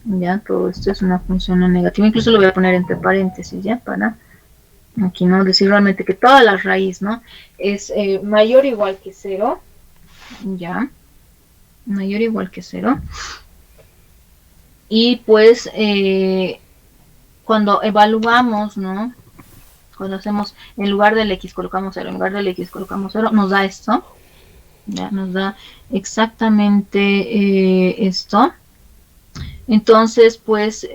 ya, todo esto es una función no negativa, incluso lo voy a poner entre paréntesis, ya, para aquí, ¿no? Decir realmente que toda la raíz, ¿no? Es mayor o igual que 0, ya, mayor o igual que 0, y pues cuando evaluamos, ¿no? Cuando hacemos, en lugar del x colocamos 0, en lugar del x colocamos 0, nos da esto, ya, nos da exactamente esto. Entonces, pues,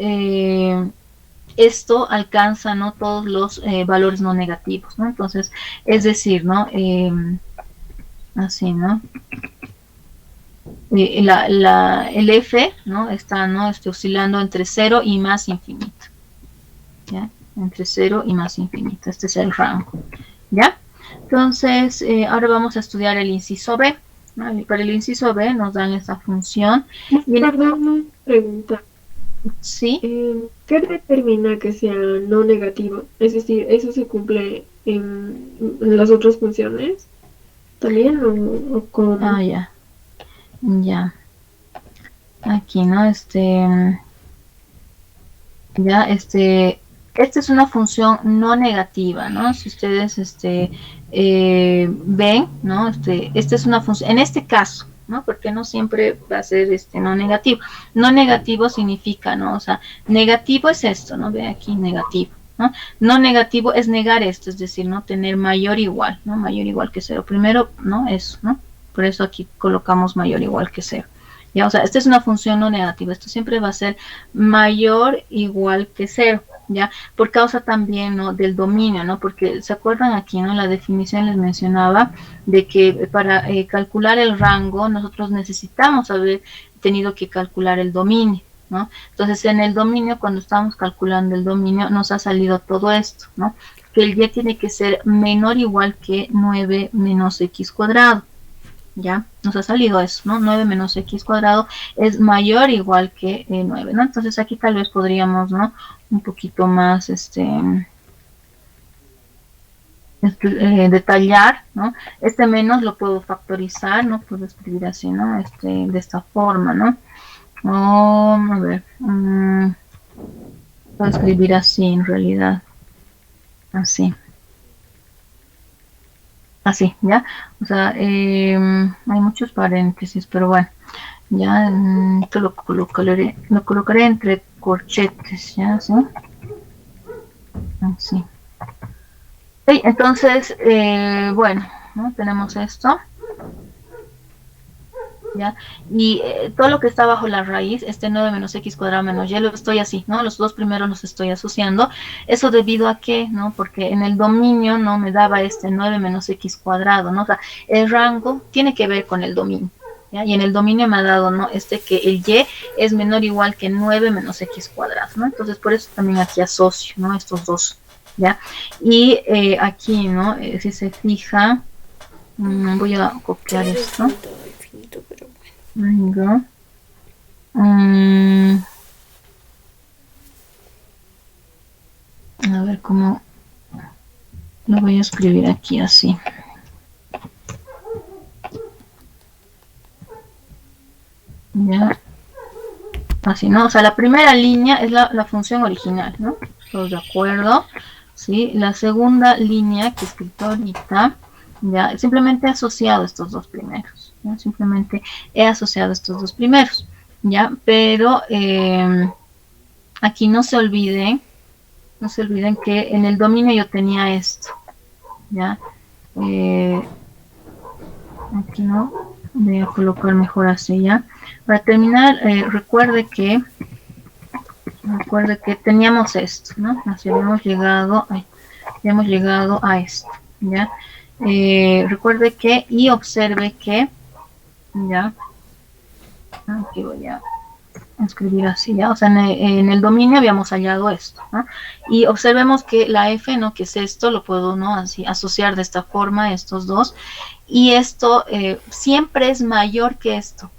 esto alcanza, ¿no? Todos los valores no negativos, ¿no? Entonces, es decir, ¿no? Así, ¿no? El f, ¿no? Está, ¿no? Oscilando entre 0 y más infinito, ¿ya? Entre 0 y más infinito. Este es el rango, ¿ya? Entonces, ahora vamos a estudiar el inciso B, ¿no? Y para el inciso B nos dan esta función. Perdón, una pregunta. ¿Sí? ¿Qué determina que sea no negativo? Es decir, ¿eso se cumple en las otras funciones también o con...? Ah, ya. Ya. Aquí, ¿no? Ya, esta es una función no negativa, ¿no? Si ustedes, ven, ¿no? Esta es una función, en este caso, ¿no? Porque no siempre va a ser, no negativo. No negativo significa, ¿no? O sea, negativo es esto, ¿no? Ve aquí, negativo, ¿no? No negativo es negar esto, es decir, ¿no? Tener mayor o igual, ¿no? Mayor o igual que 0. Primero, ¿no? Eso, ¿no? Por eso aquí colocamos mayor o igual que 0. Ya, o sea, esta es una función no negativa, esto siempre va a ser mayor igual que cero, ya, por causa también, ¿no?, del dominio, ¿no? Porque se acuerdan aquí, ¿no?, la definición les mencionaba de que para calcular el rango nosotros necesitamos haber tenido que calcular el dominio, ¿no? Entonces en el dominio, cuando estamos calculando el dominio, nos ha salido todo esto, ¿no? Que el y tiene que ser menor o igual que 9 menos x cuadrado. Ya, nos ha salido eso, ¿no? 9 menos x cuadrado es mayor o igual que 9, ¿no? Entonces aquí tal vez podríamos, ¿no?, un poquito más, detallar, ¿no? Este menos lo puedo factorizar, ¿no? Puedo escribir así, ¿no? De esta forma, ¿no? A ver, puedo escribir así en realidad, así. Así, ¿ya? O sea, hay muchos paréntesis, pero bueno, ya esto lo colocaré entre corchetes, ¿ya? ¿Sí? Así. Sí, entonces, bueno, ¿no?, tenemos esto, ¿ya? Y todo lo que está bajo la raíz, 9 menos x cuadrado menos y, lo estoy así, ¿no? Los dos primeros los estoy asociando. Eso debido a qué, ¿no? Porque en el dominio, ¿no?, me daba 9 menos x cuadrado, ¿no? O sea, el rango tiene que ver con el dominio, ¿ya? Y en el dominio me ha dado, ¿no?, que el y es menor o igual que 9 menos x cuadrado, ¿no? Entonces, por eso también aquí asocio, ¿no?, estos dos, ¿ya? Y aquí, ¿no?, si se fija, voy a copiar esto. Pero Venga. A ver cómo lo voy a escribir aquí así. Ya. Así, ¿no? O sea, la primera línea es la función original, ¿no? ¿Todos de acuerdo? Sí. La segunda línea que he escrito ahorita, ya, simplemente he asociado estos dos primeros, ¿no? Simplemente he asociado estos dos primeros, ¿ya? Pero aquí no se olviden que en el dominio yo tenía esto, ¿ya? Aquí no, voy a colocar mejor así, ¿ya? Para terminar, recuerde que teníamos esto, ¿no? Así habíamos llegado a esto, ¿ya? Recuerde que, y observe que, ¿ya? Aquí voy a escribir así, ¿ya? O sea, en el dominio habíamos hallado esto, ¿no? Y observemos que la f, ¿no?, que es esto, lo puedo, ¿no?, así asociar de esta forma, estos dos, y esto siempre es mayor que esto.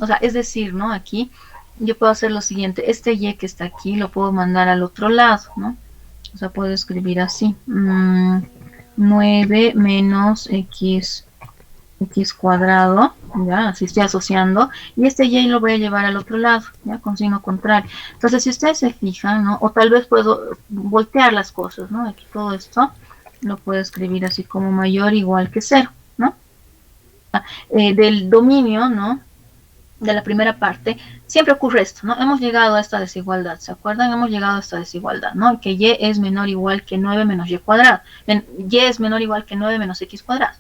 O sea, es decir, ¿no?, aquí yo puedo hacer lo siguiente, y que está aquí lo puedo mandar al otro lado, ¿no? O sea, puedo escribir así, 9 menos x cuadrado, ya, así estoy asociando, y y lo voy a llevar al otro lado, ya, con signo contrario. Entonces, si ustedes se fijan, ¿no?, o tal vez puedo voltear las cosas, ¿no? Aquí todo esto lo puedo escribir así como mayor o igual que 0, ¿no? Del dominio, ¿no?, de la primera parte, siempre ocurre esto, ¿no? Hemos llegado a esta desigualdad, ¿se acuerdan? Hemos llegado a esta desigualdad, ¿no? Que y es menor o igual que 9 menos y cuadrado. Y es menor o igual que 9 menos x cuadrado,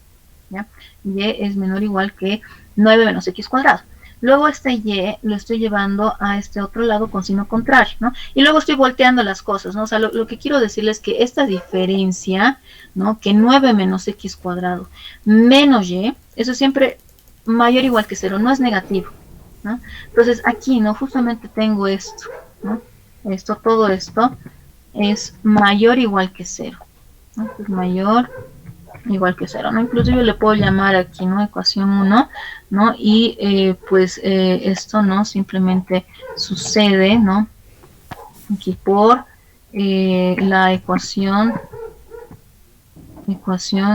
¿ya? Y es menor o igual que 9 menos x cuadrado. Luego y lo estoy llevando a este otro lado con signo contrario, ¿no? Y luego estoy volteando las cosas, ¿no? O sea, lo que quiero decirles es que esta diferencia, ¿no?, que 9 menos x cuadrado menos y, eso es siempre mayor o igual que 0, no es negativo, ¿no? Entonces aquí, ¿no?, justamente tengo esto, ¿no? Todo esto es mayor o igual que 0, ¿no? Es mayor igual que 0, ¿no? Inclusive le puedo llamar aquí, ¿no?, ecuación 1, ¿no? Y pues esto, ¿no?, simplemente sucede, ¿no?, aquí por la ecuación,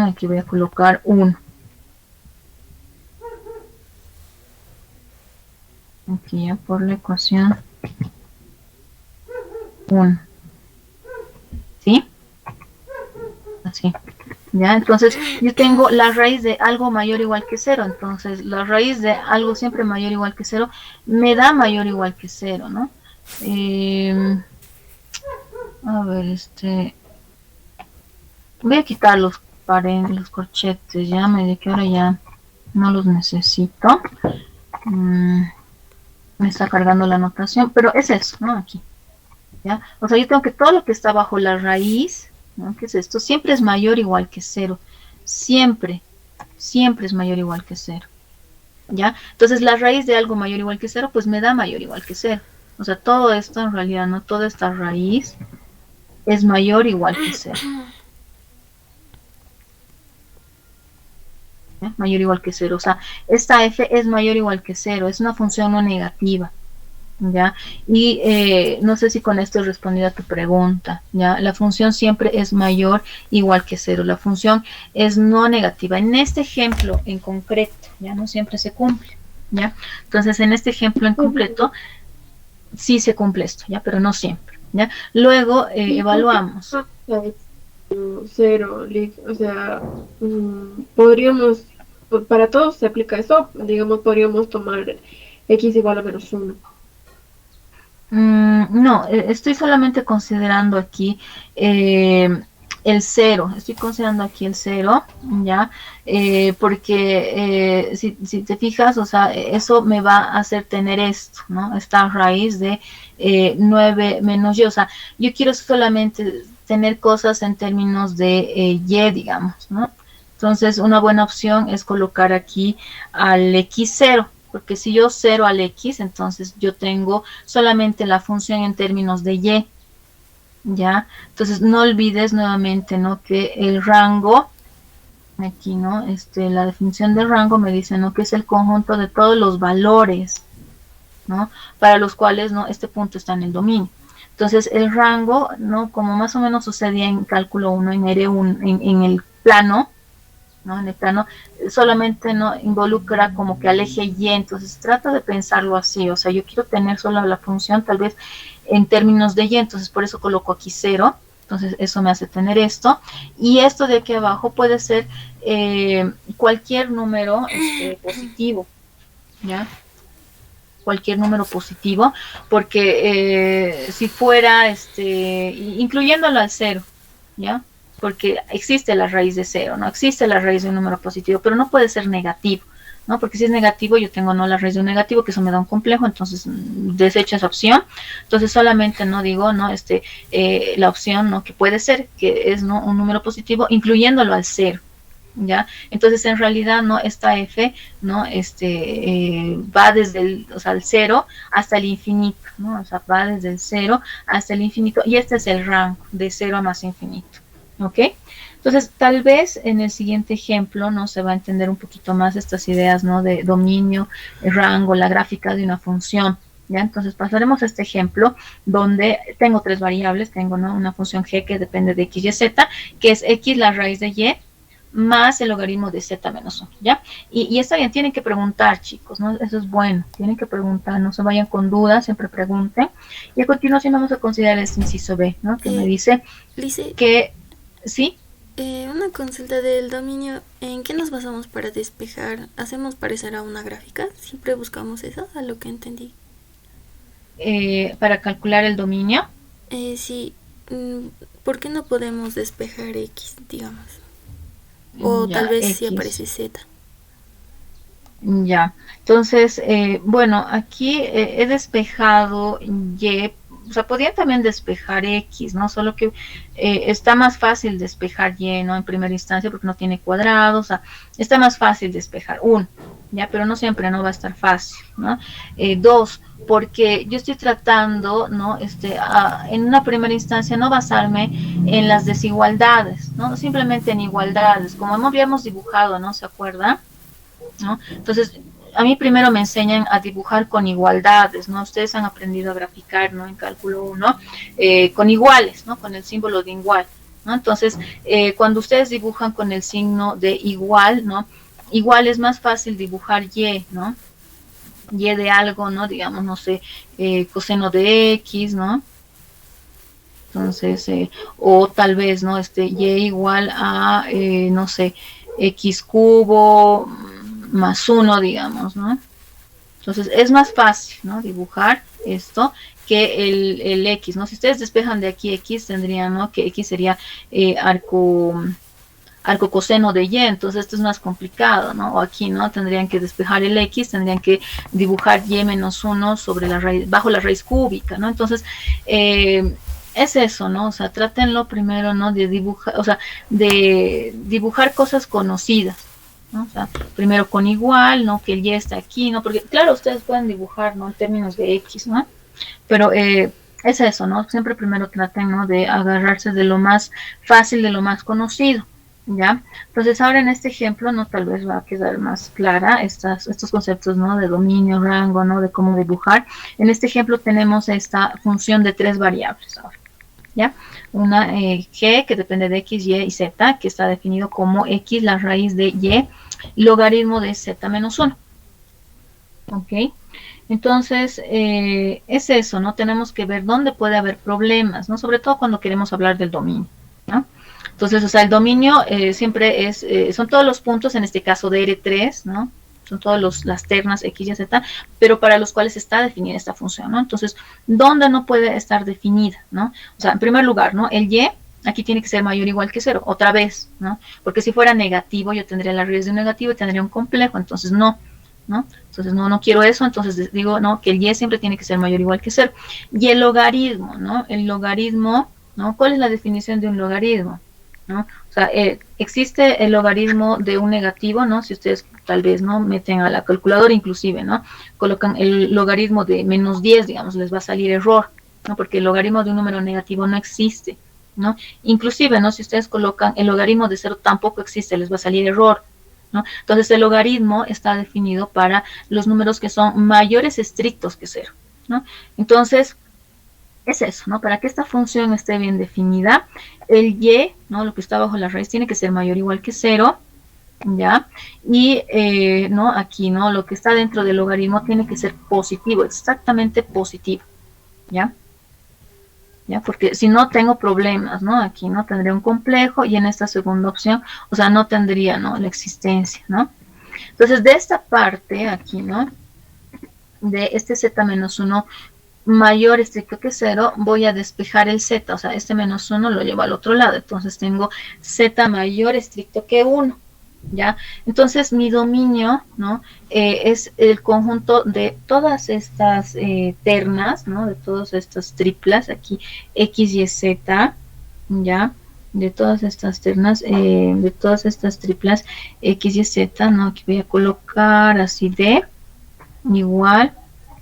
aquí voy a colocar 1. Aquí ya por la ecuación 1. ¿Sí? Así. ¿Ya? Entonces, yo tengo la raíz de algo mayor o igual que 0. Entonces, la raíz de algo siempre mayor o igual que 0 me da mayor o igual que 0, ¿no? A ver, voy a quitar los corchetes, ya me di que ahora ya no los necesito. Me está cargando la notación, pero es eso, ¿no? Aquí, ¿ya? O sea, yo tengo que todo lo que está bajo la raíz, ¿no? ¿Qué es esto? Siempre es mayor o igual que cero. Siempre, siempre es mayor o igual que cero. ¿Ya? Entonces la raíz de algo mayor o igual que cero, pues me da mayor o igual que cero. O sea, todo esto en realidad, ¿no? Toda esta raíz es mayor o igual que cero. ¿Ya? Mayor o igual que cero. O sea, esta f es mayor o igual que cero. Es una función no negativa. ¿Ya? Y no sé si con esto he respondido a tu pregunta, ¿ya? La función siempre es mayor igual que cero, la función es no negativa. En este ejemplo en concreto, ya no siempre se cumple, ¿ya? Entonces, en este ejemplo en concreto, sí se cumple esto, ¿ya? Pero no siempre, ¿ya? Luego evaluamos. Cero, o sea, podríamos, para todos se aplica eso, digamos, podríamos tomar x igual a menos 1. No, estoy solamente considerando aquí el cero, estoy considerando aquí el cero, ¿ya? Porque si te fijas, o sea, eso me va a hacer tener esto, ¿no? Esta raíz de 9 menos y, o sea, yo quiero solamente tener cosas en términos de y, digamos, ¿no? Entonces, una buena opción es colocar aquí al x0, porque si yo 0 al x, entonces yo tengo solamente la función en términos de y, ¿ya? Entonces no olvides nuevamente, ¿no? Que el rango, aquí, ¿no? La definición de rango me dice, ¿no? Que es el conjunto de todos los valores, ¿no? Para los cuales, ¿no? Este punto está en el dominio. Entonces el rango, ¿no? Como más o menos sucedía en cálculo 1, en R1, en el plano, ¿no? En el plano solamente no involucra como que al eje y, entonces trata de pensarlo así, o sea, yo quiero tener solo la función tal vez en términos de y, entonces por eso coloco aquí 0, entonces eso me hace tener esto, y esto de aquí abajo puede ser cualquier número positivo, ¿ya? Cualquier número positivo, porque si fuera, incluyéndolo al 0, ¿ya? Porque existe la raíz de 0, ¿no? Existe la raíz de un número positivo, pero no puede ser negativo, ¿no? Porque si es negativo, yo tengo no la raíz de un negativo, que eso me da un complejo, entonces desecho esa opción. Entonces solamente no digo, ¿no? La opción, ¿no? Que puede ser, que es, ¿no? Un número positivo, incluyéndolo al 0. ¿Ya? Entonces en realidad no, esta f no va desde el 0 hasta el infinito, ¿no? O sea, va desde el 0 hasta el infinito, y este es el rango de 0 a más infinito, ¿ok? Entonces tal vez en el siguiente ejemplo no se va a entender un poquito más estas ideas, ¿no? De dominio, rango, la gráfica de una función. ¿Ya? Entonces pasaremos a este ejemplo donde tengo tres variables, tengo, ¿no? Una función g que depende de x y z, que es x la raíz de y más el logaritmo de z menos 1, ¿ya? Y está bien, tienen que preguntar, chicos, ¿no? Eso es bueno, tienen que preguntar, no se vayan con dudas, siempre pregunten. Y a continuación vamos a considerar este inciso B, ¿no? Que me dice Lice, que, ¿sí? Una consulta del dominio, ¿en qué nos basamos para despejar? ¿Hacemos parecer a una gráfica? Siempre buscamos eso, a lo que entendí. Para calcular el dominio. Sí, ¿por qué no podemos despejar x, digamos? O ya, tal vez X. Si aparece z. Ya, entonces, bueno, aquí he despejado y, o sea, podrían también despejar x, ¿no? Solo que está más fácil despejar y, ¿no? En primera instancia porque no tiene cuadrados, o sea, está más fácil despejar 1, ¿ya? Pero no siempre no va a estar fácil, ¿no? 2, porque yo estoy tratando, ¿no? En una primera instancia no basarme en las desigualdades, ¿no? Simplemente en igualdades, como habíamos dibujado, ¿no? ¿Se acuerdan? ¿No? Entonces, a mí primero me enseñan a dibujar con igualdades, ¿no? Ustedes han aprendido a graficar, ¿no? En cálculo 1, con iguales, ¿no? Con el símbolo de igual, ¿no? Entonces, cuando ustedes dibujan con el signo de igual, ¿no? Igual es más fácil dibujar y, ¿no? Y de algo, ¿no? Digamos, no sé, coseno de x, ¿no? Entonces, o tal vez, ¿no? Y igual a, no sé, x cubo más 1, digamos, ¿no? Entonces, es más fácil, ¿no? Dibujar esto que el x, ¿no? Si ustedes despejan de aquí x, tendrían, ¿no? Que x sería arco al coseno de y, entonces esto es más complicado, ¿no? O aquí, ¿no? Tendrían que despejar el x, tendrían que dibujar y menos 1 sobre la raíz, bajo la raíz cúbica, ¿no? Entonces, es eso, ¿no? O sea, trátenlo primero, ¿no? De dibujar, o sea, de dibujar cosas conocidas, ¿no? O sea, primero con igual, ¿no? Que el y está aquí, ¿no? Porque, claro, ustedes pueden dibujar, ¿no? En términos de x, ¿no? Pero es eso, ¿no? Siempre primero traten, ¿no? De agarrarse de lo más fácil, de lo más conocido, ¿ya? Entonces ahora en este ejemplo, ¿no? Tal vez va a quedar más clara estos conceptos, ¿no? De dominio, rango, ¿no? De cómo dibujar. En este ejemplo tenemos esta función de 3 variables ahora, ¿ya? Una g que depende de x, y y z, que está definido como x, la raíz de y, logaritmo de z menos 1. ¿Ok? Entonces, es eso, ¿no? Tenemos que ver dónde puede haber problemas, ¿no? Sobre todo cuando queremos hablar del dominio, ¿no? Entonces, o sea, el dominio siempre es, son todos los puntos, en este caso de R3, ¿no? Son todas las ternas X, Y, Z, pero para los cuales está definida esta función, ¿no? Entonces, ¿dónde no puede estar definida, ¿no? O sea, en primer lugar, ¿no? El Y aquí tiene que ser mayor o igual que 0, otra vez, ¿no? Porque si fuera negativo, yo tendría la raíz de un negativo y tendría un complejo, entonces no, ¿no? Entonces no quiero eso, entonces digo, no, que el y siempre tiene que ser mayor o igual que 0. Y el logaritmo, ¿no? El logaritmo, ¿no? ¿Cuál es la definición de un logaritmo? ¿No? O sea, existe el logaritmo de un negativo, ¿no? Si ustedes tal vez, ¿no? Meten a la calculadora inclusive, ¿no? Colocan el logaritmo de menos 10, digamos, les va a salir error, ¿no? Porque el logaritmo de un número negativo no existe, ¿no? Inclusive, ¿no? Si ustedes colocan el logaritmo de 0 tampoco existe, les va a salir error, ¿no? Entonces el logaritmo está definido para los números que son mayores estrictos que 0, ¿no? Entonces, es eso, ¿no? Para que esta función esté bien definida, el y, ¿no? Lo que está bajo la raíz tiene que ser mayor o igual que 0, ¿ya? Y, ¿no? Aquí, ¿no? Lo que está dentro del logaritmo tiene que ser positivo, exactamente positivo, ¿ya? ¿Ya? Porque si no tengo problemas, ¿no? Aquí no tendría un complejo y en esta segunda opción, o sea, no tendría, ¿no? La existencia, ¿no? Entonces, de esta parte aquí, ¿no? De este z menos 1 mayor estricto que 0, voy a despejar el z, o sea, este menos 1 lo llevo al otro lado, entonces tengo z mayor estricto que 1, ¿ya? Entonces mi dominio, ¿no? Es el conjunto de todas estas ternas, ¿no? De todas estas triplas, aquí x, y, z, ¿ya? De todas estas ternas, de todas estas triplas x, y, z, ¿no? Aquí voy a colocar así d, igual,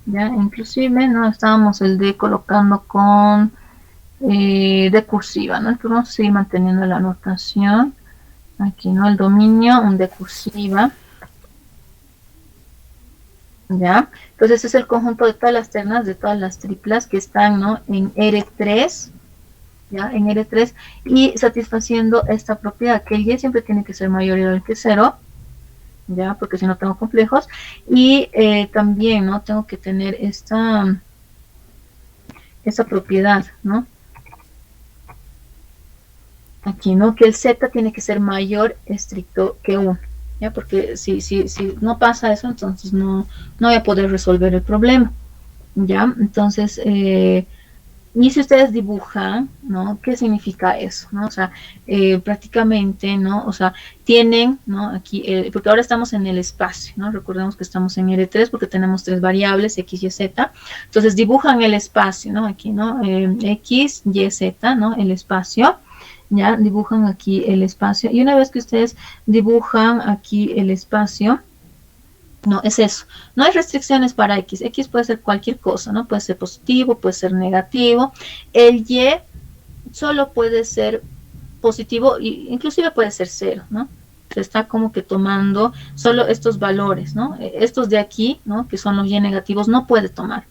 ya, inclusive, ¿no? Estábamos el D colocando con D cursiva, ¿no? Entonces vamos a seguir manteniendo la anotación. Aquí, ¿no? El dominio, un D cursiva. ¿Ya? Entonces es el conjunto de todas las ternas, de todas las triplas que están, ¿no? En R3, ¿ya? En R3 y satisfaciendo esta propiedad, que el Y siempre tiene que ser mayor o igual que 0, ¿ya? Porque si no tengo complejos. Y también, ¿no? Tengo que tener esta propiedad, ¿no? Aquí, ¿no? Que el z tiene que ser mayor estricto que 1, ¿ya? Porque si no pasa eso, entonces no voy a poder resolver el problema, ¿ya? Entonces, y si ustedes dibujan, ¿no? ¿Qué significa eso? ¿No? O sea, prácticamente, ¿no? O sea, tienen, ¿no? Aquí, porque ahora estamos en el espacio, ¿no? Recordemos que estamos en R3 porque tenemos 3 variables, X, Y, Z. Entonces, dibujan el espacio, ¿no? Aquí, ¿no? X, Y, Z, ¿no? El espacio, ¿ya? Dibujan aquí el espacio. Y una vez que ustedes dibujan aquí el espacio, no, es eso. No hay restricciones para X. X puede ser cualquier cosa, ¿no? Puede ser positivo, puede ser negativo. El Y solo puede ser positivo, inclusive puede ser 0, ¿no? Se está como que tomando solo estos valores, ¿no? Estos de aquí, ¿no? Que son los Y negativos, no puede tomar,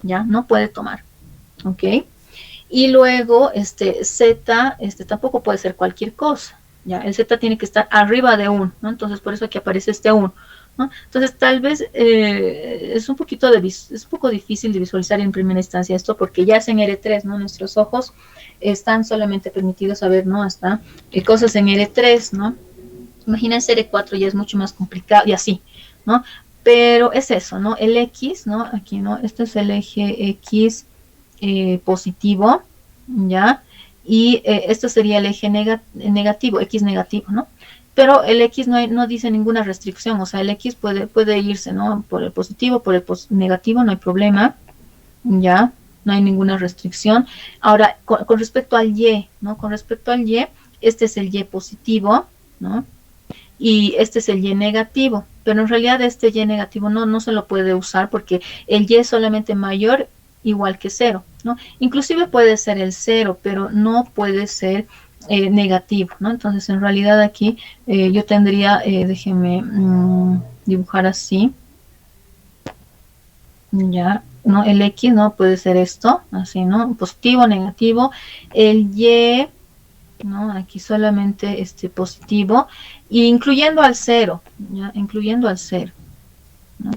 ¿ya? No puede tomar, ¿ok? Y luego, Z, tampoco puede ser cualquier cosa, ¿ya? El Z tiene que estar arriba de 1, ¿no? Entonces, por eso aquí aparece este 1. ¿no? Entonces, tal vez es un poco difícil de visualizar en primera instancia esto, porque ya es en R3, ¿no? Nuestros ojos están solamente permitidos a ver, ¿no? Hasta cosas en R3, ¿no? Imagínense R4 ya es mucho más complicado y así, ¿no? Pero es eso, ¿no? El X, ¿no? Aquí, ¿no? Este es el eje X positivo, ¿ya? y esto sería el eje negativo, X negativo, ¿no? Pero el X no dice ninguna restricción, o sea, el X puede irse, ¿no? Por el positivo, por el negativo, no hay problema, ya, no hay ninguna restricción. Ahora, con respecto al Y, ¿no? Con respecto al Y, este es el Y positivo, ¿no? Y este es el Y negativo, pero en realidad este Y negativo no se lo puede usar porque el Y es solamente mayor igual que 0, ¿no? Inclusive puede ser el 0, pero no puede ser negativo, ¿no? Entonces en realidad aquí yo tendría, déjenme dibujar así, ya, ¿no? El X, ¿no? Puede ser esto, así, ¿no? Positivo, negativo, el Y, ¿no? Aquí solamente positivo, incluyendo al 0, ¿ya? Incluyendo al 0, ¿no?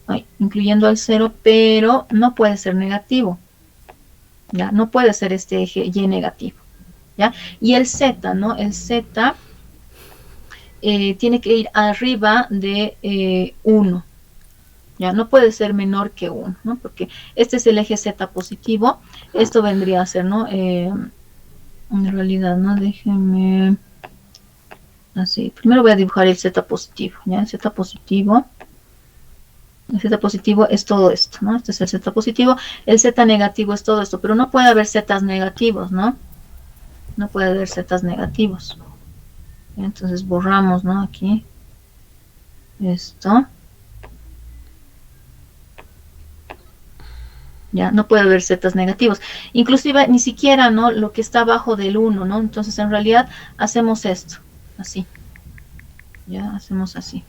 Ay, incluyendo al 0, pero no puede ser negativo, ¿ya? No puede ser este eje Y negativo, ¿ya? Y el Z, ¿no? El Z tiene que ir arriba de 1, ¿ya? No puede ser menor que 1, ¿no? Porque este es el eje Z positivo, esto vendría a ser, ¿no? En realidad, ¿no? Déjenme así. Primero voy a dibujar el Z positivo, ¿ya? El Z positivo. El Z positivo es todo esto, ¿no? Este es el Z positivo. El Z negativo es todo esto, pero no puede haber Z's negativos, ¿no? No puede haber Z's negativos. Entonces borramos, ¿no? Aquí. Esto. Ya, no puede haber Z's negativos. Inclusive ni siquiera, ¿no? Lo que está abajo del 1, ¿no? Entonces en realidad hacemos esto, así. Ya, hacemos así.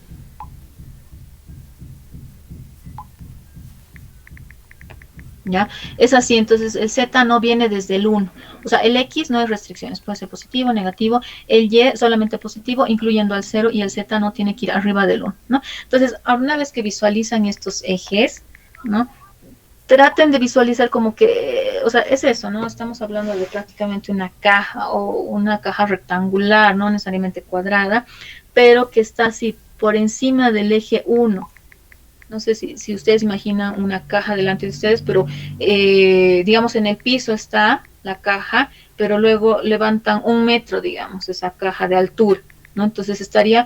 ¿Ya? Es así, entonces el Z no viene desde el 1. O sea, el X no hay restricciones, puede ser positivo, negativo, el Y solamente positivo, incluyendo al 0, y el Z no tiene que ir arriba del 1, ¿no? Entonces, una vez que visualizan estos ejes, ¿no? Traten de visualizar como que, o sea, es eso, ¿no? Estamos hablando de prácticamente una caja o una caja rectangular, no necesariamente cuadrada, pero que está así por encima del eje 1. No sé si ustedes imaginan una caja delante de ustedes, pero digamos en el piso está la caja, pero luego levantan 1 metro, digamos, esa caja de altura, ¿no? Entonces estaría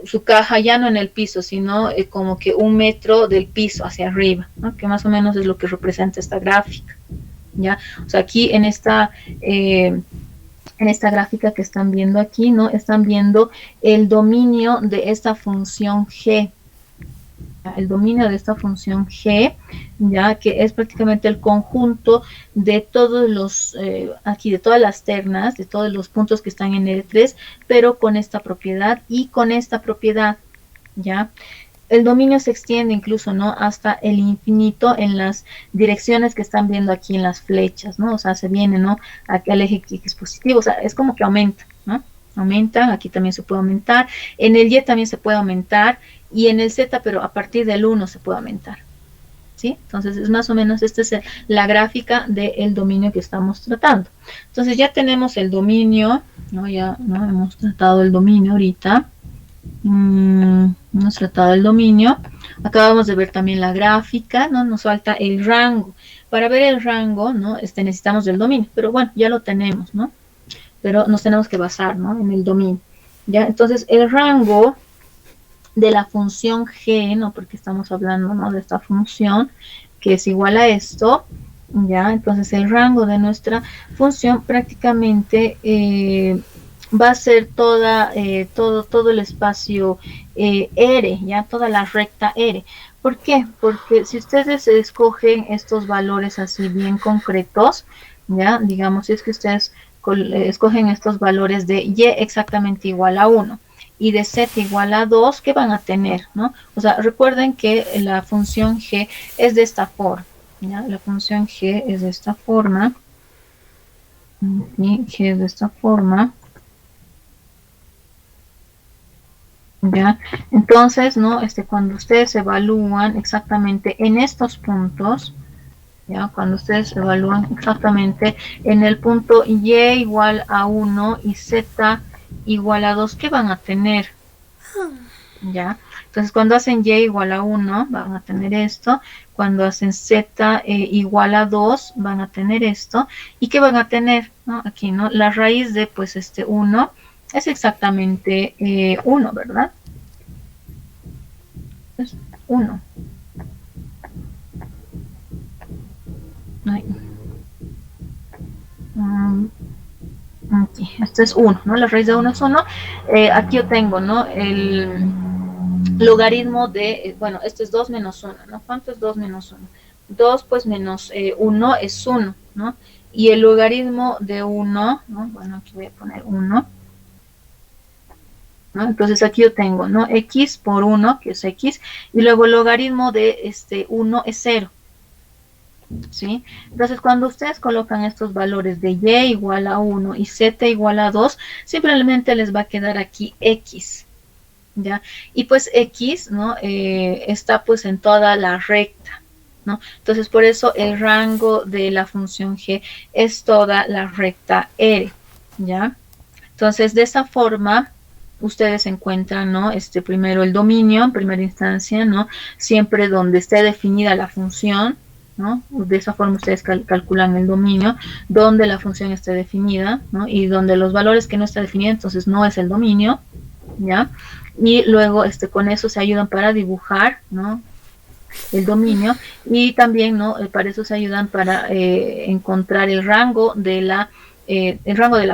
su caja ya no en el piso, sino como que 1 metro del piso hacia arriba, ¿no? Que más o menos es lo que representa esta gráfica, ¿ya? O sea, aquí en esta gráfica que están viendo aquí, ¿no? Están viendo el dominio de esta función G, el dominio de esta función G, ya que es prácticamente el conjunto de todos los, aquí de todas las ternas, de todos los puntos que están en L3, pero con esta propiedad y con esta propiedad, ya. El dominio se extiende incluso, ¿no? Hasta el infinito en las direcciones que están viendo aquí en las flechas, ¿no? O sea, se viene, ¿no? Aquí al eje X positivo, o sea, es como que aumenta, ¿no? Aumenta, aquí también se puede aumentar, en el Y también se puede aumentar, y en el Z, pero a partir del 1 se puede aumentar, ¿sí? Entonces, es más o menos, esta es la gráfica del dominio que estamos tratando. Entonces, ya tenemos el dominio, ¿no? Ya, ¿no? Hemos tratado el dominio ahorita. Hemos tratado el dominio. Acabamos de ver también la gráfica, ¿no? Nos falta el rango. Para ver el rango, ¿no? Necesitamos del dominio, pero bueno, ya lo tenemos, ¿no? Pero nos tenemos que basar, ¿no? En el dominio, ¿ya? Entonces, el rango de la función G, ¿no? Porque estamos hablando, ¿no? De esta función que es igual a esto, ¿ya? Entonces, el rango de nuestra función prácticamente va a ser todo el espacio R, ¿ya? Toda la recta R. ¿Por qué? Porque si ustedes escogen estos valores así bien concretos, ¿ya? Digamos, si es que ustedes escogen estos valores de Y exactamente igual a 1 y de Z igual a 2, ¿qué van a tener, no? O sea, recuerden que la función G es de esta forma, ¿ya? La función G es de esta forma, y G es de esta forma, ¿ya? Entonces, ¿no? Cuando ustedes evalúan exactamente en estos puntos, ¿ya? Cuando ustedes evalúan exactamente en el punto Y igual a 1 y Z igual a 2, ¿qué van a tener? ¿Ya? Entonces, cuando hacen y igual a 1, van a tener esto. Cuando hacen z igual a 2, van a tener esto. ¿Y qué van a tener? ¿No? Aquí, ¿no? La raíz de, pues, 1 es exactamente 1, ¿verdad? Es 1. Aquí, esto es 1, ¿no? La raíz de 1 es 1. Aquí yo tengo, ¿no? El logaritmo de, bueno, esto es 2 menos 1, ¿no? ¿Cuánto es 2 menos 1? 2, pues, menos 1 es 1, ¿no? Y el logaritmo de 1, ¿no? Bueno, aquí voy a poner 1. ¿No? Entonces aquí yo tengo, ¿no? X por 1, que es X, y luego el logaritmo de 1 es 0. ¿Sí? Entonces, cuando ustedes colocan estos valores de y igual a 1 y z igual a 2, simplemente les va a quedar aquí x, ¿ya? Y pues x, ¿no? Está pues en toda la recta, ¿no? Entonces, por eso el rango de la función g es toda la recta R, ¿ya? Entonces, de esa forma, ustedes encuentran, ¿no? Primero el dominio, en primera instancia, ¿no? Siempre donde esté definida la función, ¿no? De esa forma ustedes calculan el dominio, donde la función esté definida, ¿no? Y donde los valores que no está definida, entonces no es el dominio, ¿ya? Y luego con eso se ayudan para dibujar, ¿no? El dominio, y también, ¿no? Para eso se ayudan para encontrar el rango de la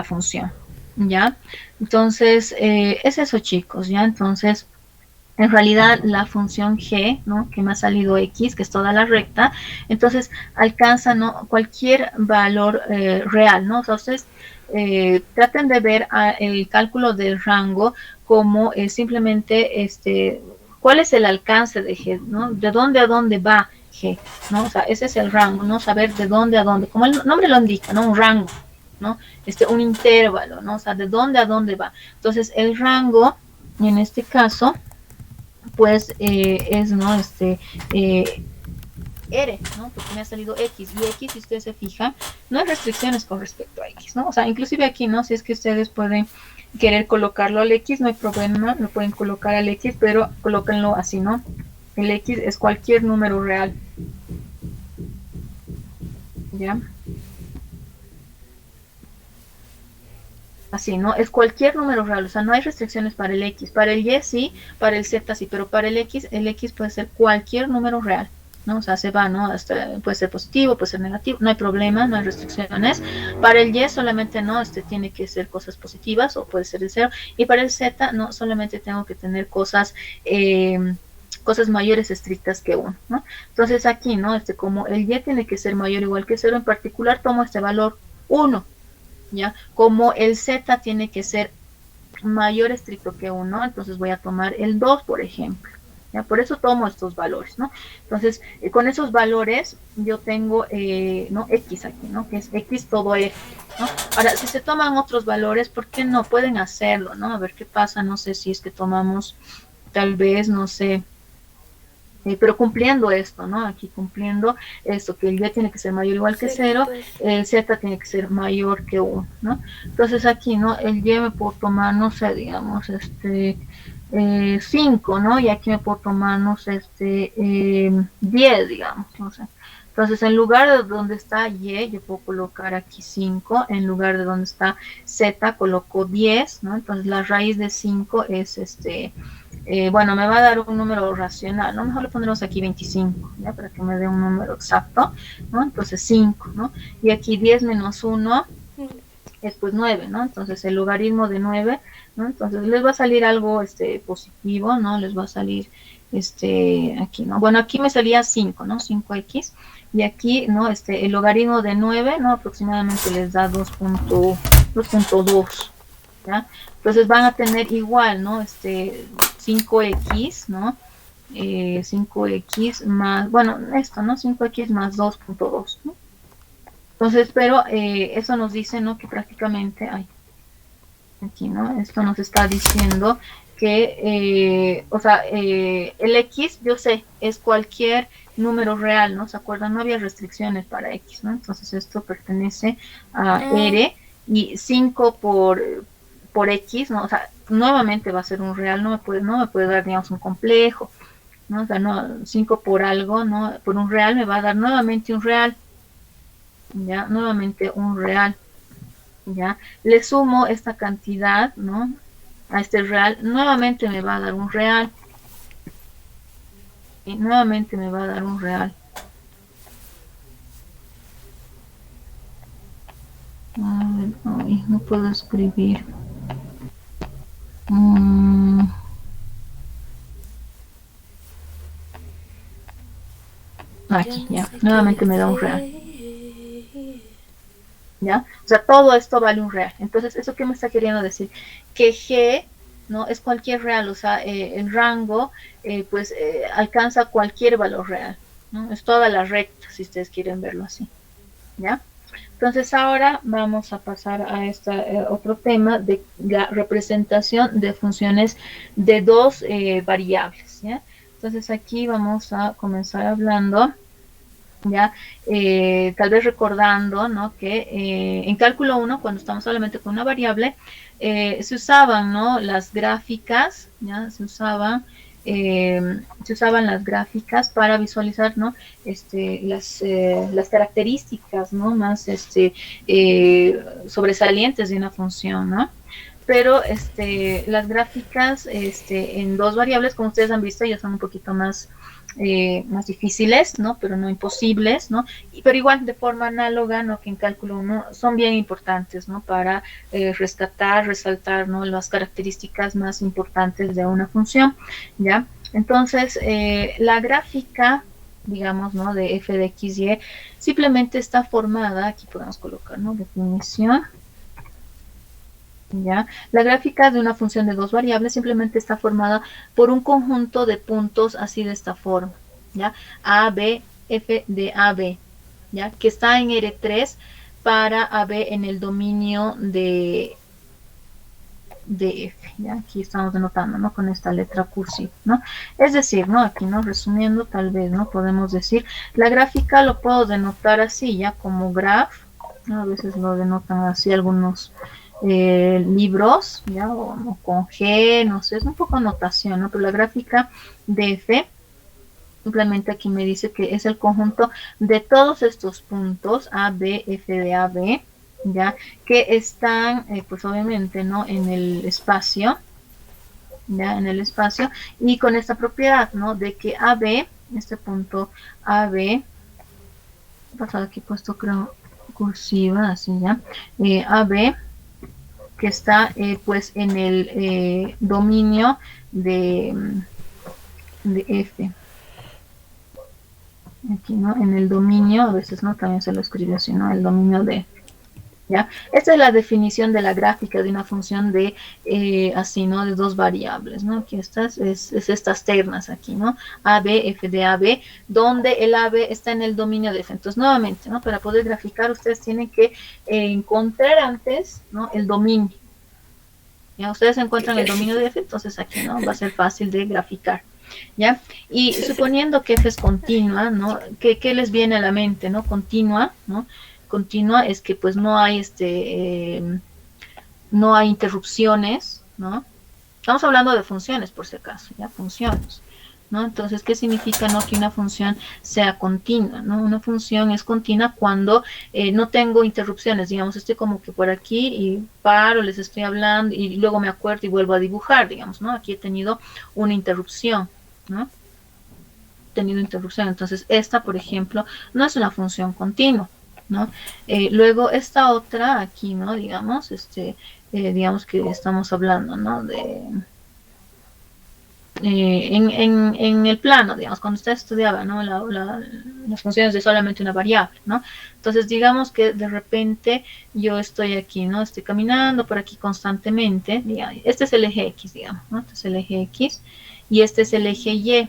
función, ¿ya? Entonces, es eso, chicos, ¿ya? Entonces, en realidad la función g, ¿no? Que me ha salido x, que es toda la recta, entonces alcanza, ¿no? Cualquier valor real, ¿no? O sea, ustedes traten de ver el cálculo del rango como simplemente cuál es el alcance de g, ¿no? De dónde a dónde va g, ¿no? O sea, ese es el rango, ¿no? Saber de dónde a dónde, como el nombre lo indica, ¿no? Un rango, ¿no? Un intervalo, ¿no? O sea, de dónde a dónde va. Entonces, el rango, en este caso, pues es, ¿no? R, ¿no? Porque me ha salido X, y X, si ustedes se fijan, no hay restricciones con respecto a X, ¿no? O sea, inclusive aquí, ¿no? Si es que ustedes pueden querer colocarlo al X, no hay problema, lo pueden colocar al X, pero colóquenlo así, ¿no? El X es cualquier número real. ¿Ya? Así, ¿no? Es cualquier número real, o sea, no hay restricciones para el X. Para el Y sí, para el Z sí, pero para el X puede ser cualquier número real, ¿no? O sea, se va, ¿no? Hasta, puede ser positivo, puede ser negativo, no hay problema, no hay restricciones. Para el Y solamente, ¿no? Tiene que ser cosas positivas o puede ser el 0. Y para el Z, no, solamente tengo que tener cosas mayores estrictas que 1, ¿no? Entonces aquí, ¿no? Como el Y tiene que ser mayor o igual que 0, en particular tomo este valor 1, ¿ya? Como el Z tiene que ser mayor estricto que 1, entonces voy a tomar el 2, por ejemplo, ¿ya? Por eso tomo estos valores, ¿no? Entonces, con esos valores yo tengo, ¿no? X aquí, ¿no? Que es X todo R, ¿no? Ahora, si se toman otros valores, ¿por qué no? Pueden hacerlo, ¿no? A ver qué pasa, no sé si es que tomamos, tal vez, no sé, pero cumpliendo esto, ¿no? Aquí cumpliendo esto, que el Y tiene que ser mayor o igual que 0, el Z tiene que ser mayor que 1, ¿no? Entonces aquí, ¿no? El Y me puedo tomar, no sé, digamos, 5, ¿no? Y aquí me puedo tomar, no sé, 10, digamos, no sé. Entonces, en lugar de donde está Y, yo puedo colocar aquí 5, en lugar de donde está Z, coloco 10, ¿no? Entonces, la raíz de 5 es bueno, me va a dar un número racional, ¿no? Mejor le pondremos aquí 25, ¿ya? Para que me dé un número exacto, ¿no? Entonces 5, ¿no? Y aquí 10 menos 1 es pues 9, ¿no? Entonces el logaritmo de 9, ¿no? Entonces les va a salir algo positivo, ¿no? Les va a salir aquí, ¿no? Bueno, aquí me salía 5, ¿no? 5x, y aquí, ¿no? El logaritmo de 9, ¿no? Aproximadamente les da 2.2, ¿ya? Entonces van a tener igual, ¿no? 5x, ¿no? 5x más, bueno, esto, ¿no? 5x más 2.2, ¿no? Entonces, pero eso nos dice, ¿no? Que prácticamente, aquí, ¿no? Esto nos está diciendo que, o sea, el X, yo sé, es cualquier número real, ¿no? ¿Se acuerdan? No había restricciones para X, ¿no? Entonces esto pertenece a R, y 5 por X, ¿no? O sea, nuevamente va a ser un real, no me puede dar, digamos, un complejo, ¿no? O sea, no, 5 por algo, ¿no? Por un real me va a dar nuevamente un real, ¿ya? Nuevamente un real, ¿ya? Le sumo esta cantidad, ¿no? A este real, nuevamente me va a dar un real, y nuevamente me va a dar un real. A ver, ay, no puedo escribir. Aquí, ya, nuevamente me da un real. ¿Ya? O sea, todo esto vale un real. Entonces, ¿eso qué me está queriendo decir? Que G, ¿no? Es cualquier real, o sea, el rango, pues, alcanza cualquier valor real, ¿no? Es toda la recta, si ustedes quieren verlo así, ¿ya? Entonces, ahora vamos a pasar a este otro tema de la representación de funciones de dos variables, ¿ya? Entonces, aquí vamos a comenzar hablando, ¿ya? Tal vez recordando, ¿no? Que en cálculo 1, cuando estamos solamente con una variable, se usaban, ¿no? Las gráficas, ¿ya? Se usaban las gráficas para visualizar, ¿no? Las características, ¿no? Más sobresalientes de una función, ¿no? Pero las gráficas en dos variables, como ustedes han visto, ya son un poquito más difíciles, ¿no? Pero no imposibles, ¿no? Pero igual de forma análoga, ¿no? Que en cálculo 1 son bien importantes, ¿no? Para rescatar, resaltar, ¿no? Las características más importantes de una función, ¿ya? Entonces, la gráfica, digamos, ¿no? De f de x, y simplemente está formada, aquí podemos colocar, ¿no? Definición. ¿Ya? La gráfica de una función de dos variables simplemente está formada por un conjunto de puntos así de esta forma, ¿ya? A, B, F de AB, ¿ya? Que está en R3 para AB en el dominio de F, ¿ya? Aquí estamos denotando, ¿no? Con esta letra cursiva, ¿no? Es decir, ¿no? Aquí, ¿no? Resumiendo, tal vez, ¿no? Podemos decir, la gráfica lo puedo denotar así, ¿ya? Como graph, ¿no? A veces lo denotan así algunos libros, ¿ya? O con G, no sé, es un poco notación, ¿no? Pero la gráfica de F, simplemente aquí me dice que es el conjunto de todos estos puntos, A, B, F de A, B, ¿ya? Que están, pues obviamente, ¿no? En el espacio, ¿ya? En el espacio, y con esta propiedad, ¿no? De que AB, este punto AB, pasado aquí puesto creo cursiva, así, ¿ya? AB, que está pues en el dominio de F. Aquí, ¿no? En el dominio, a veces no, también se lo escribe así, ¿no? El dominio de F. ¿Ya? Esta es la definición de la gráfica de una función de así, ¿no? De dos variables, ¿no? Aquí estas es estas ternas aquí, ¿no? AB, F de AB, donde el AB está en el dominio de F. Entonces, nuevamente, ¿no? Para poder graficar, ustedes tienen que encontrar antes, ¿no? El dominio. ¿Ya? Ustedes encuentran el dominio de F, entonces aquí, ¿no? Va a ser fácil de graficar, ¿ya? Y suponiendo que F es continua, ¿no? ¿Qué les viene a la mente, ¿no? Continua, ¿no? Continua es que pues no hay no hay interrupciones, ¿no? Estamos hablando de funciones, por si acaso, ¿ya? Funciones, ¿no? Entonces, ¿qué significa, no, que una función sea continua, ¿no? Una función es continua cuando no tengo interrupciones, digamos, estoy como que por aquí y paro, les estoy hablando y luego me acuerdo y vuelvo a dibujar, digamos, ¿no? Aquí he tenido una interrupción, ¿no? Tenido interrupción, entonces esta, por ejemplo, no es una función continua, ¿no? Luego esta otra aquí, ¿no? Digamos, digamos que estamos hablando, ¿no? De en el plano, digamos, cuando usted estudiaba, ¿no? Las funciones de solamente una variable, ¿no? Entonces, digamos que de repente yo estoy aquí, ¿no? Estoy caminando por aquí constantemente, digamos, este es el eje X, digamos, ¿no? Este es el eje X y este es el eje Y.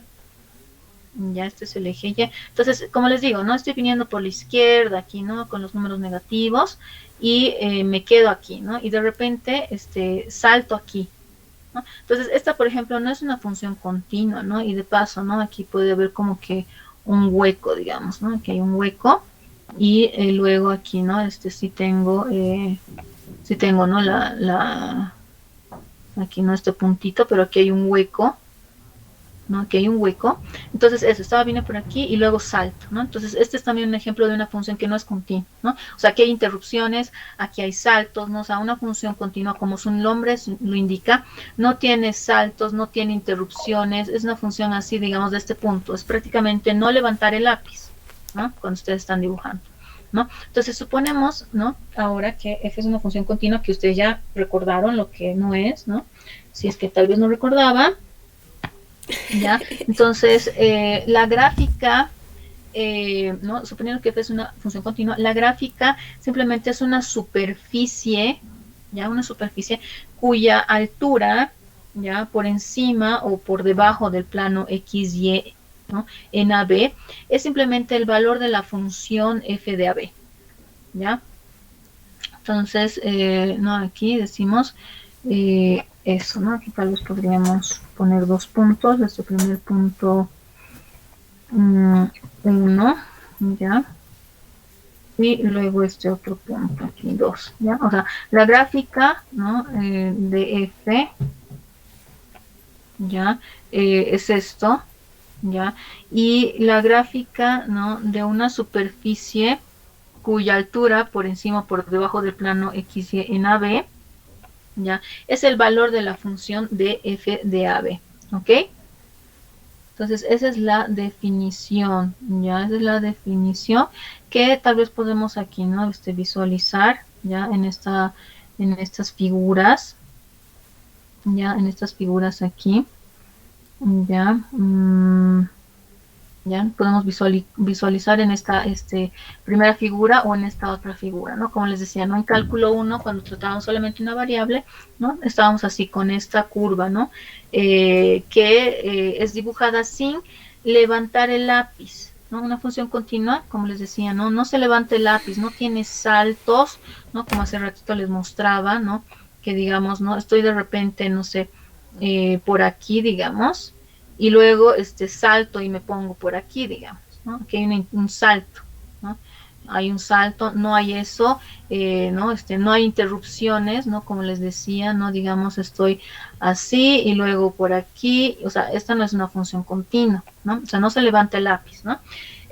Ya, este es el eje Y. Entonces, como les digo, no estoy viniendo por la izquierda aquí, ¿no? Con los números negativos y me quedo aquí, ¿no? Y de repente, salto aquí, ¿no? Entonces, esta, por ejemplo, no es una función continua, ¿no? Y de paso, ¿no? Aquí puede haber como que un hueco, digamos, ¿no? Aquí hay un hueco y luego aquí, ¿no? Sí tengo, ¿no? aquí no este puntito, pero aquí hay un hueco, ¿no? Aquí hay un hueco. Entonces eso, estaba viene por aquí y luego salto, ¿no? Entonces este es también un ejemplo de una función que no es continua, ¿no? O sea, aquí hay interrupciones, aquí hay saltos, ¿no? O sea, una función continua, como su nombre lo indica, no tiene saltos, no tiene interrupciones, es una función así, digamos, de este punto. Es prácticamente no levantar el lápiz, ¿no? Cuando ustedes están dibujando, ¿no? Entonces suponemos, ¿no? Ahora que f es una función continua que ustedes ya recordaron lo que no es, ¿no? Si es que tal vez no recordaban, ¿ya? Entonces, la gráfica, ¿no? Suponiendo que f es una función continua, la gráfica simplemente es una superficie, ¿ya? Una superficie cuya altura, ¿ya? Por encima o por debajo del plano x, y, ¿no? En AB, es simplemente el valor de la función f de AB, ¿ya? Entonces, no, aquí decimos eso, ¿no? Aquí tal vez podríamos poner 2 puntos, este primer punto 1, ¿ya? Y luego este otro punto, aquí 2, ¿ya? O sea, la gráfica, ¿no? De F, ¿ya? Es esto, ¿ya? Y la gráfica, ¿no? De una superficie cuya altura por encima o por debajo del plano x, y en AB, ¿ya? Es el valor de la función de f de AB, ¿ok? Entonces, esa es la definición, ¿ya? Esa es la definición que tal vez podemos aquí, ¿no? Visualizar, ¿ya? En estas figuras, ¿ya? En estas figuras aquí, ¿ya? ¿Ya? Podemos visualizar en esta primera figura o en esta otra figura, ¿no? Como les decía, ¿no? En cálculo 1, cuando tratábamos solamente una variable, ¿no? Estábamos así con esta curva, ¿no? Que es dibujada sin levantar el lápiz, ¿no? Una función continua, como les decía, ¿no? No se levanta el lápiz, no tiene saltos, ¿no? Como hace ratito les mostraba, ¿no? Que digamos, ¿no? Estoy de repente, no sé, por aquí, digamos, y luego salto y me pongo por aquí, digamos, ¿no? Aquí hay un salto, ¿no? Hay un salto, no hay eso, ¿no? No hay interrupciones, ¿no? Como les decía, ¿no? Digamos, estoy así y luego por aquí, o sea, esta no es una función continua, ¿no? O sea, no se levanta el lápiz, ¿no?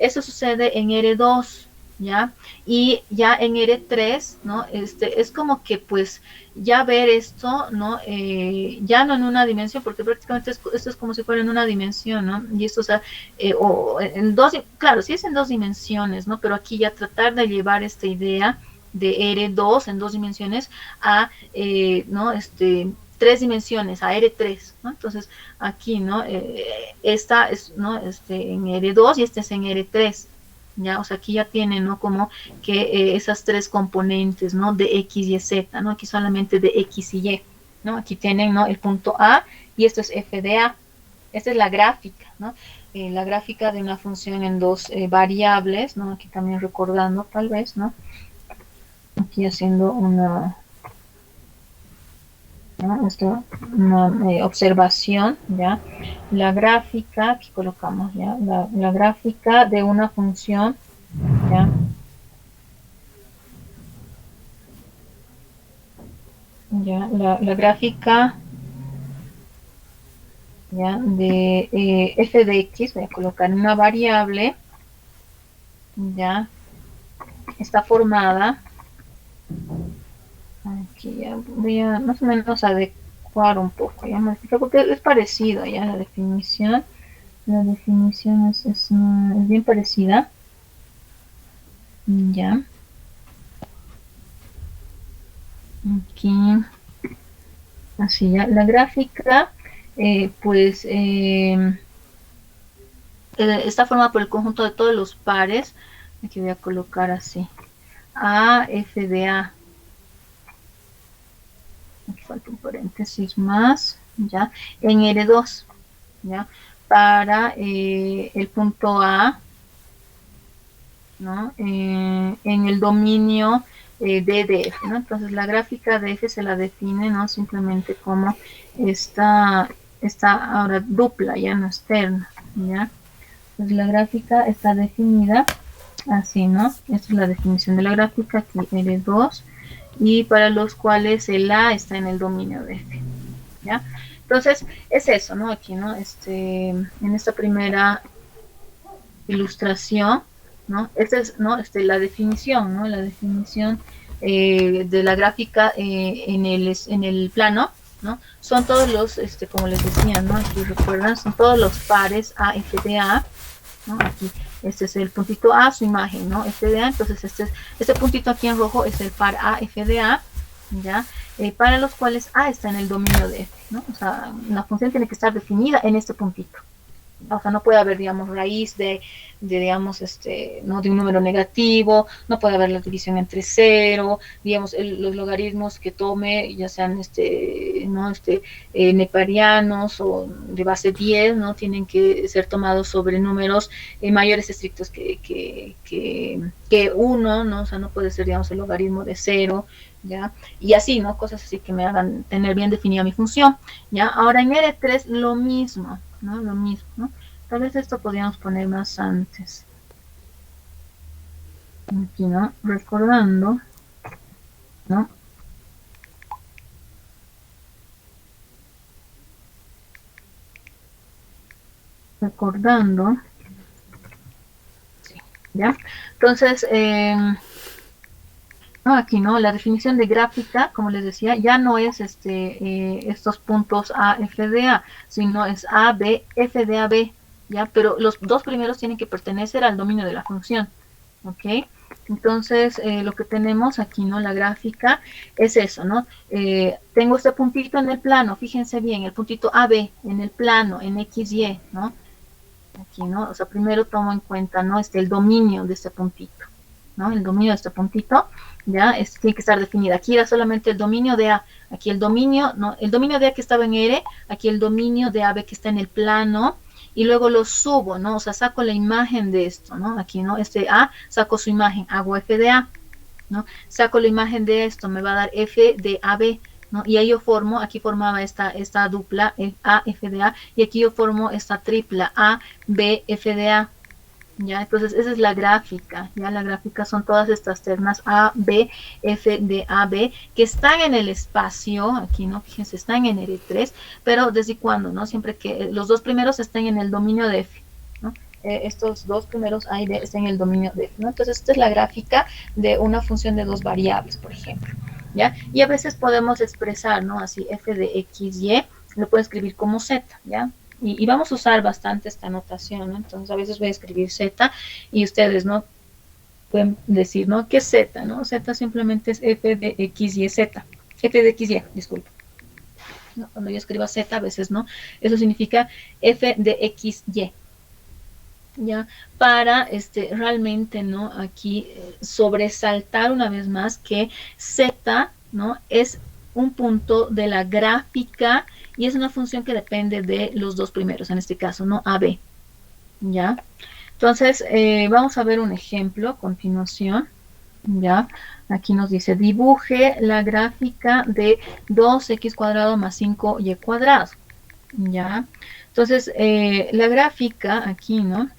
Eso sucede en R2, ¿ya? Y ya en R3, ¿no? Es como que, pues, ya ver esto, ¿no? Ya no en una dimensión, porque prácticamente esto es como si fuera en una dimensión, ¿no? Y esto, o sea, o en dos, claro, sí es en 2 dimensiones, ¿no? Pero aquí ya tratar de llevar esta idea de R2 en 2 dimensiones a, ¿no? 3 dimensiones, a R3, ¿no? Entonces, aquí, ¿no? Esta es, ¿no? En R2 y este es en R3. ¿Ya? O sea, aquí ya tienen, ¿no? Como que esas 3 componentes, ¿no? De X, Y, Z, ¿no? Aquí solamente de X y Y, ¿no? Aquí tienen, ¿no? El punto A y esto es f de A. Esta es la gráfica, ¿no? La gráfica de una función en 2 variables, ¿no? Aquí también recordando, tal vez, ¿no? Aquí haciendo una observación, ¿ya? La gráfica, aquí colocamos, ¿ya? La gráfica de una función, ¿ya? Ya, la gráfica, ¿ya? De f de x, voy a colocar una variable, ¿ya? Está formada. Aquí ya voy a más o menos adecuar un poco, ya porque es parecido, ya la definición. La definición es bien parecida. Ya. Aquí. Así ya. La gráfica, pues, está formada por el conjunto de todos los pares. Aquí voy a colocar así. A, F de A. Aquí falta un paréntesis más, ¿ya? En R2, ¿ya? Para el punto A, ¿no? En el dominio D de F, ¿no? Entonces la gráfica de F se la define, ¿no? Simplemente como esta ahora dupla, ya no externa, ¿ya? Entonces la gráfica está definida así, ¿no? Esta es la definición de la gráfica, aquí R2, y para los cuales el A está en el dominio de F. ¿ya? Entonces, es eso, ¿no? Aquí, ¿no? En esta primera ilustración, ¿no? Esta es, ¿no? La definición, ¿no? La definición de la gráfica en el plano, ¿no? Son todos los, como les decía, ¿no? Aquí recuerdan, son todos los pares A, F, D, A, ¿no? Aquí, este es el puntito A, su imagen, ¿no? F, D, A, entonces este puntito aquí en rojo es el par A, F, D, A, ¿ya? Para los cuales A está en el dominio de F, ¿no? O sea, una función tiene que estar definida en este puntito. O sea, no puede haber, digamos, raíz digamos, ¿no? De un número negativo, no puede haber la división entre cero, digamos, los logaritmos que tome, ya sean, ¿no? Neperianos o de base 10, ¿no? Tienen que ser tomados sobre números mayores estrictos que 1, ¿no? O sea, no puede ser, digamos, el logaritmo de 0, ¿ya? Y así, ¿no? Cosas así que me hagan tener bien definida mi función, ¿ya? Ahora en R3 lo mismo, ¿no? Lo mismo, ¿no? Tal vez esto podríamos poner más antes. Aquí, ¿no? Recordando, ¿no? Recordando. Sí, ¿ya? Entonces, no, aquí no, la definición de gráfica, como les decía, ya no es estos puntos A, F, D, A, sino es A, B, F, D, A, B, ¿ya? Pero los dos primeros tienen que pertenecer al dominio de la función, ¿ok? Entonces, lo que tenemos aquí, ¿no? La gráfica es eso, ¿no? Tengo este puntito en el plano, fíjense bien, el puntito AB en el plano, en X, Y, ¿no? Aquí, ¿no? O sea, primero tomo en cuenta, ¿no? El dominio de este puntito, ¿no? El dominio de este puntito, ¿ya? Tiene que estar definida. Aquí era solamente el dominio de A, aquí el dominio, ¿no? El dominio de A que estaba en R, aquí el dominio de AB que está en el plano, y luego lo subo, ¿no? O sea, saco la imagen de esto, ¿no? Aquí, ¿no? A, saco su imagen, hago F de A, ¿no? Saco la imagen de esto, me va a dar F de AB, ¿no? Y ahí yo formo, aquí formaba esta dupla A, F de A, y aquí yo formo esta tripla A, B, F de A, ¿ya? Entonces esa es la gráfica, ¿ya? La gráfica son todas estas ternas A, B, F de A, B, que están en el espacio, aquí, ¿no? Fíjense, están en R3, pero ¿desde cuándo, no? Siempre que los dos primeros estén en el dominio de F, ¿no? Estos dos primeros A y B están en el dominio de F, ¿no? Entonces esta es la gráfica de una función de dos variables, por ejemplo, ¿ya? Y a veces podemos expresar, ¿no? Así F de X, Y, lo puedo escribir como Z, ¿ya? Y vamos a usar bastante esta notación, ¿no? Entonces a veces voy a escribir Z y ustedes, ¿no? Pueden decir, ¿no? ¿Qué es Z, no? Z simplemente es F de X, Y, Z. F de X, Y, disculpa. ¿No? Cuando yo escribo Z, a veces, ¿no? Eso significa F de X, Y. ¿Ya? Para realmente, ¿no? Aquí sobresaltar una vez más que Z, ¿no? Es un punto de la gráfica y es una función que depende de los dos primeros, en este caso, ¿no? AB, ¿ya? Entonces, vamos a ver un ejemplo a continuación, ¿ya? Aquí nos dice, dibuje la gráfica de 2x cuadrado más 5y cuadrado, ¿ya? Entonces, la gráfica aquí, ¿no?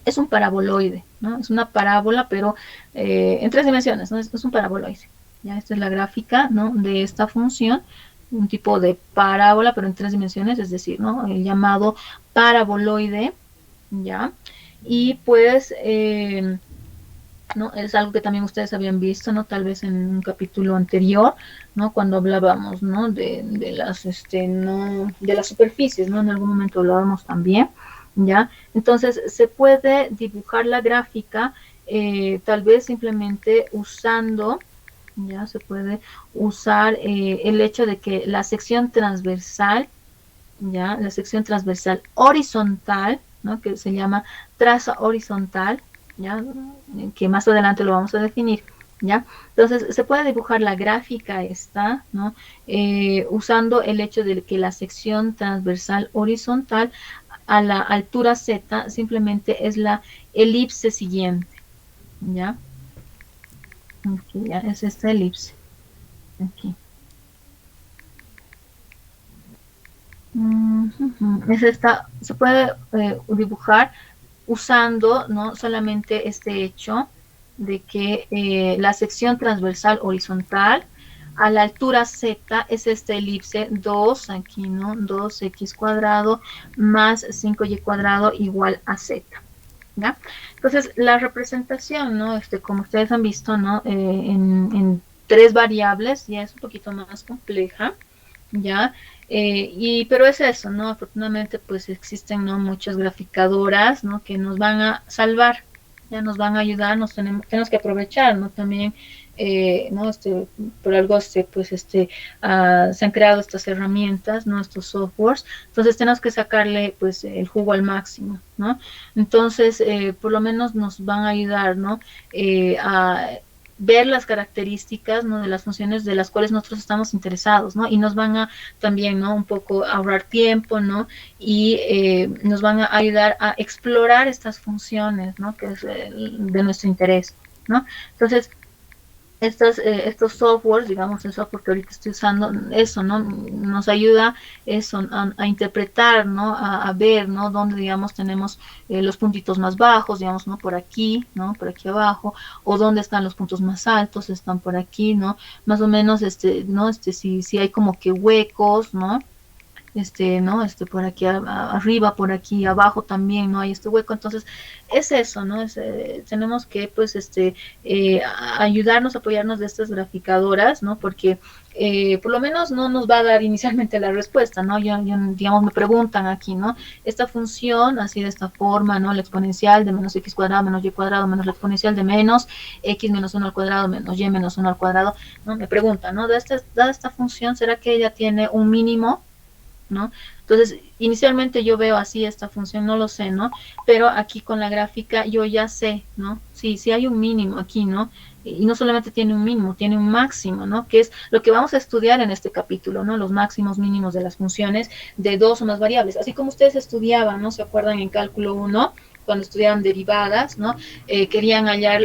Es un paraboloide, ¿no? Es una parábola, pero en tres dimensiones, ¿no? Es un paraboloide. ¿Ya? Esta es la gráfica, ¿no? De esta función, un tipo de parábola, pero en tres dimensiones, es decir, ¿no? El llamado paraboloide, ¿ya? Y pues, ¿no? Es algo que también ustedes habían visto, ¿no? Tal vez en un capítulo anterior, ¿no? Cuando hablábamos, ¿no? De las, ¿no? De las superficies, ¿no? En algún momento hablábamos también, ¿ya? Entonces, se puede dibujar la gráfica tal vez simplemente usando, ¿ya? Se puede usar el hecho de que la sección transversal, ¿ya? La sección transversal horizontal, ¿no? Que se llama traza horizontal, ¿ya? Que más adelante lo vamos a definir, ¿ya? Entonces, se puede dibujar la gráfica esta, ¿no? Usando el hecho de que la sección transversal horizontal a la altura Z simplemente es la elipse siguiente, ¿ya? Aquí ya es esta elipse. Aquí. Es esta, se puede dibujar usando, ¿no? Solamente este hecho de que la sección transversal horizontal a la altura z es esta elipse 2, aquí, ¿no? 2x cuadrado más 5y cuadrado igual a z. ¿Ya? Entonces, la representación, ¿no? Como ustedes han visto, ¿no? En 3 variables ya es un poquito más compleja, ¿ya? Pero es eso, ¿no? Afortunadamente, pues existen, ¿no? Muchas graficadoras, ¿no? Que nos van a salvar, ya nos van a ayudar, tenemos que aprovechar, ¿no? También, ¿no? Por algo, pues, se han creado estas herramientas, ¿no? Estos softwares, entonces tenemos que sacarle, pues, el jugo al máximo, ¿no? Entonces, por lo menos nos van a ayudar, ¿no? A ver las características, ¿no? De las funciones de las cuales nosotros estamos interesados, ¿no? Y nos van a también, ¿no? Un poco ahorrar tiempo, ¿no? Y nos van a ayudar a explorar estas funciones, ¿no? Que es de nuestro interés, ¿no? Entonces, estos softwares, digamos, el software que ahorita estoy usando, eso, ¿no? Nos ayuda eso, a interpretar, ¿no? A ver, ¿no? Dónde, digamos, tenemos los puntitos más bajos, digamos, ¿no? Por aquí, ¿no? Por aquí abajo, o dónde están los puntos más altos, están por aquí, ¿no? Más o menos, ¿no? Si hay como que huecos, ¿no? ¿No? Por aquí arriba, por aquí abajo también, ¿no? Hay este hueco, entonces es eso, ¿no? Tenemos que, pues, ayudarnos, apoyarnos de estas graficadoras, ¿no? Porque por lo menos no nos va a dar inicialmente la respuesta, ¿no? Digamos, me preguntan aquí, ¿no? Esta función, así de esta forma, ¿no? La exponencial de menos x cuadrado menos y cuadrado menos la exponencial de menos x menos 1 al cuadrado menos y menos 1 al cuadrado, ¿no? Me preguntan, ¿no? Dada esta función, ¿será que ella tiene un mínimo? ¿No? Entonces, inicialmente yo veo así esta función, no lo sé, ¿no? Pero aquí con la gráfica yo ya sé, ¿no? Sí hay un mínimo aquí, ¿no? Y no solamente tiene un mínimo, tiene un máximo, ¿no? Que es lo que vamos a estudiar en este capítulo, ¿no? Los máximos mínimos de las funciones de 2 o más variables. Así como ustedes estudiaban, ¿no? ¿Se acuerdan en cálculo 1? Cuando estudiaban derivadas, ¿no? Querían hallar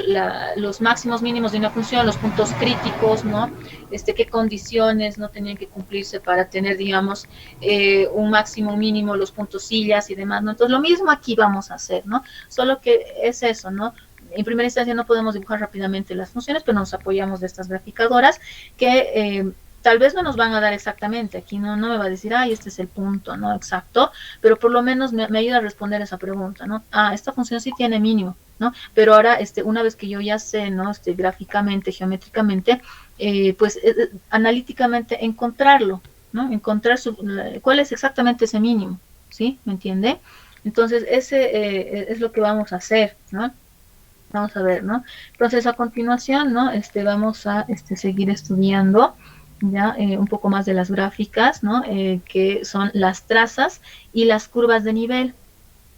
los máximos mínimos de una función, los puntos críticos, ¿no? Qué condiciones no tenían que cumplirse para tener, digamos, un máximo mínimo, los puntos sillas y demás, ¿no? Entonces, lo mismo aquí vamos a hacer, ¿no? Solo que es eso, ¿no? En primera instancia no podemos dibujar rápidamente las funciones, pero nos apoyamos de estas graficadoras que tal vez no nos van a dar exactamente, aquí no me va a decir, ay, este es el punto, ¿no? Exacto, pero por lo menos me ayuda a responder esa pregunta, ¿no? Esta función sí tiene mínimo, ¿no? Pero ahora, una vez que yo ya sé, ¿no? Gráficamente, geométricamente, pues analíticamente encontrarlo, ¿no? Encontrar cuál es exactamente ese mínimo, ¿sí? ¿Me entiende? Entonces, ese es lo que vamos a hacer, ¿no? Vamos a ver, ¿no? Entonces, a continuación, ¿no? Vamos a seguir estudiando ya un poco más de las gráficas, ¿no? Que son las trazas y las curvas de nivel,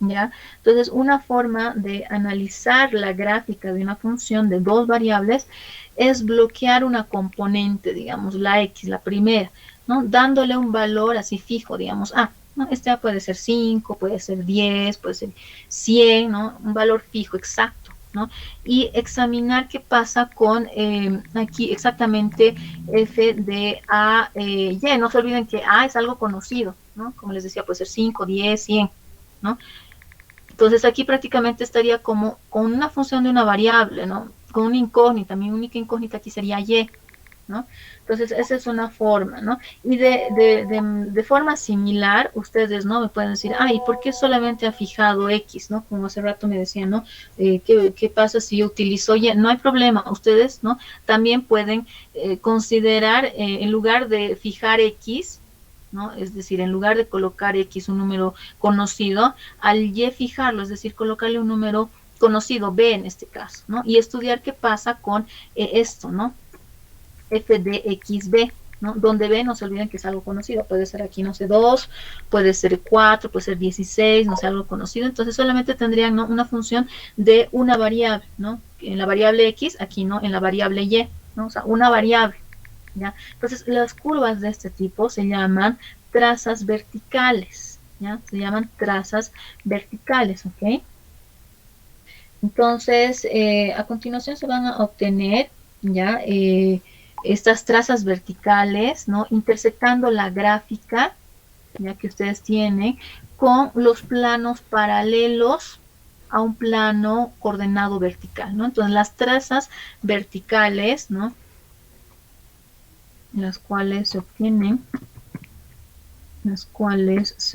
¿ya? Entonces, una forma de analizar la gráfica de una función de 2 variables es bloquear una componente, digamos, la x, la primera, ¿no? Dándole un valor así fijo, digamos, ¿no? Este puede ser 5, puede ser 10, puede ser 100, ¿no? Un valor fijo, exacto, ¿no? Y examinar qué pasa con aquí exactamente f de a, y. No se olviden que a es algo conocido, ¿no? Como les decía, puede ser 5, 10, 100, ¿no? Entonces aquí prácticamente estaría como con una función de una variable, ¿no? Con una incógnita, mi única incógnita aquí sería y, ¿no? Entonces esa es una forma, ¿no? Y de forma similar, ustedes, ¿no? Me pueden decir, ¿y por qué solamente ha fijado X, ¿no? Como hace rato me decían, ¿no? ¿Qué pasa si yo utilizo Y? No hay problema, ustedes, ¿no? También pueden considerar, en lugar de fijar X, ¿no? Es decir, en lugar de colocar X, un número conocido, al Y fijarlo, es decir, colocarle un número conocido, B en este caso, ¿no? Y estudiar qué pasa con esto, ¿no? F de XB, ¿no? Donde B, no se olviden que es algo conocido, puede ser aquí, no sé, 2, puede ser 4, puede ser 16, no sé, algo conocido, entonces solamente tendrían, ¿no? Una función de una variable, ¿no? En la variable X, aquí, ¿no? En la variable Y, ¿no? O sea, una variable, ¿ya? Entonces, las curvas de este tipo se llaman trazas verticales, ¿ya? Se llaman trazas verticales, ¿ok? Entonces, a continuación se van a obtener, ¿ya? Estas trazas verticales, ¿no? Intersectando la gráfica, ya que ustedes tienen, con los planos paralelos a un plano coordenado vertical, ¿no? Entonces, las trazas verticales, ¿no? las cuales se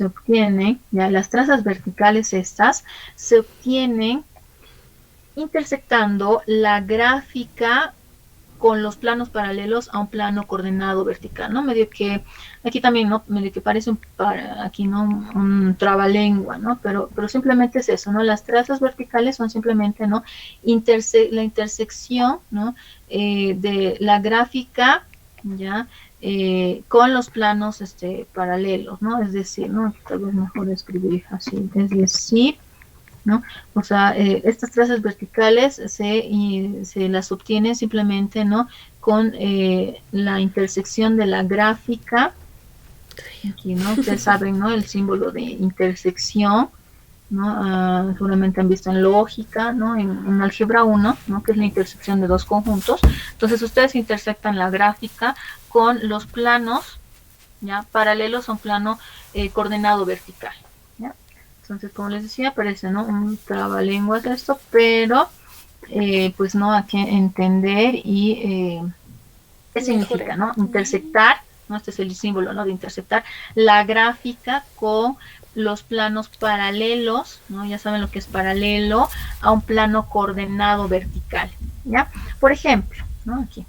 obtienen, ya las trazas verticales estas, se obtienen intersectando la gráfica con los planos paralelos a un plano coordenado vertical, ¿no? Medio que, aquí también, ¿no? Medio que parece aquí, ¿no? Un trabalengua, ¿no? Pero simplemente es eso, ¿no? Las trazas verticales son simplemente, ¿no? La intersección, ¿no? De la gráfica, ¿ya? Con los planos paralelos, ¿no? Es decir, ¿no? Tal vez mejor escribir así, es decir, ¿no? O sea, estas trazas verticales se las obtiene simplemente, ¿no? Con la intersección de la gráfica, aquí, ¿no? Ustedes saben, ¿no? El símbolo de intersección, ¿no? Seguramente han visto en lógica, ¿no? En álgebra 1, ¿no? Que es la intersección de dos conjuntos. Entonces, ustedes intersectan la gráfica con los planos, ¿ya? Paralelos a un plano coordenado vertical, ¿ya? Entonces, como les decía, parece, ¿no? Un trabalenguas esto, pero pues no, hay que entender y qué significa, ¿no? Intersectar, ¿no? Este es el símbolo, ¿no? De intersectar la gráfica con los planos paralelos, ¿no? Ya saben lo que es paralelo a un plano coordenado vertical, ¿ya? Por ejemplo, ¿no? Aquí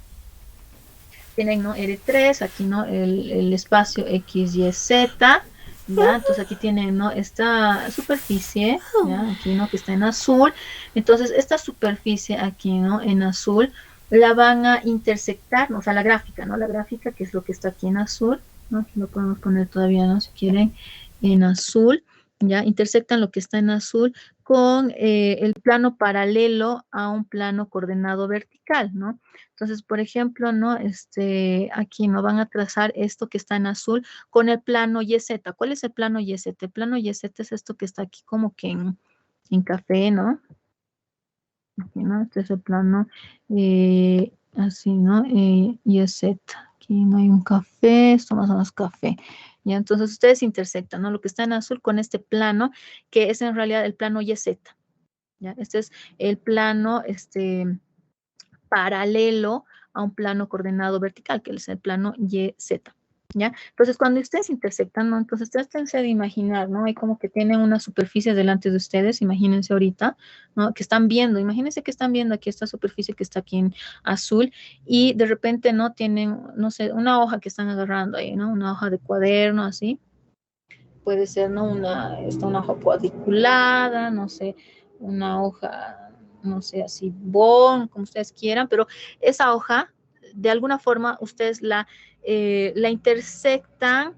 tienen, ¿no? R3, aquí, ¿no? El espacio X, Y, Z, ¿ya? Entonces aquí tienen, ¿no? Esta superficie, ¿ya? Aquí, ¿no? Que está en azul. Entonces esta superficie aquí, ¿no? En azul, la van a intersectar, ¿no? O sea, la gráfica, ¿no? La gráfica, que es lo que está aquí en azul, ¿no? Aquí lo podemos poner todavía, ¿no? Si quieren, en azul, ¿ya? Intersectan lo que está en azul con el plano paralelo a un plano coordenado vertical, ¿no? Entonces, por ejemplo, ¿no? Aquí no van a trazar esto que está en azul con el plano YZ. ¿Cuál es el plano YZ? El plano YZ es esto que está aquí como que en café, ¿no? Aquí, ¿no? Este es el plano así, ¿no? YZ. Aquí no hay un café, esto más o menos café. ¿Ya? Entonces ustedes intersectan, ¿no? Lo que está en azul con este plano, que es en realidad el plano YZ. ¿Ya? Este es el plano, paralelo a un plano coordenado vertical, que es el plano YZ, ¿ya? Entonces, cuando ustedes intersectan, ¿no? Entonces, trátense de imaginar, ¿no? Hay como que tienen una superficie delante de ustedes, imagínense ahorita, ¿no? Que están viendo, imagínense que están viendo aquí esta superficie que está aquí en azul y de repente, ¿no? Tienen, no sé, una hoja que están agarrando ahí, ¿no? Una hoja de cuaderno, así. Puede ser, ¿no? Una hoja cuadriculada, no sé, una hoja, no sé, así, como ustedes quieran, pero esa hoja, de alguna forma, ustedes la intersectan,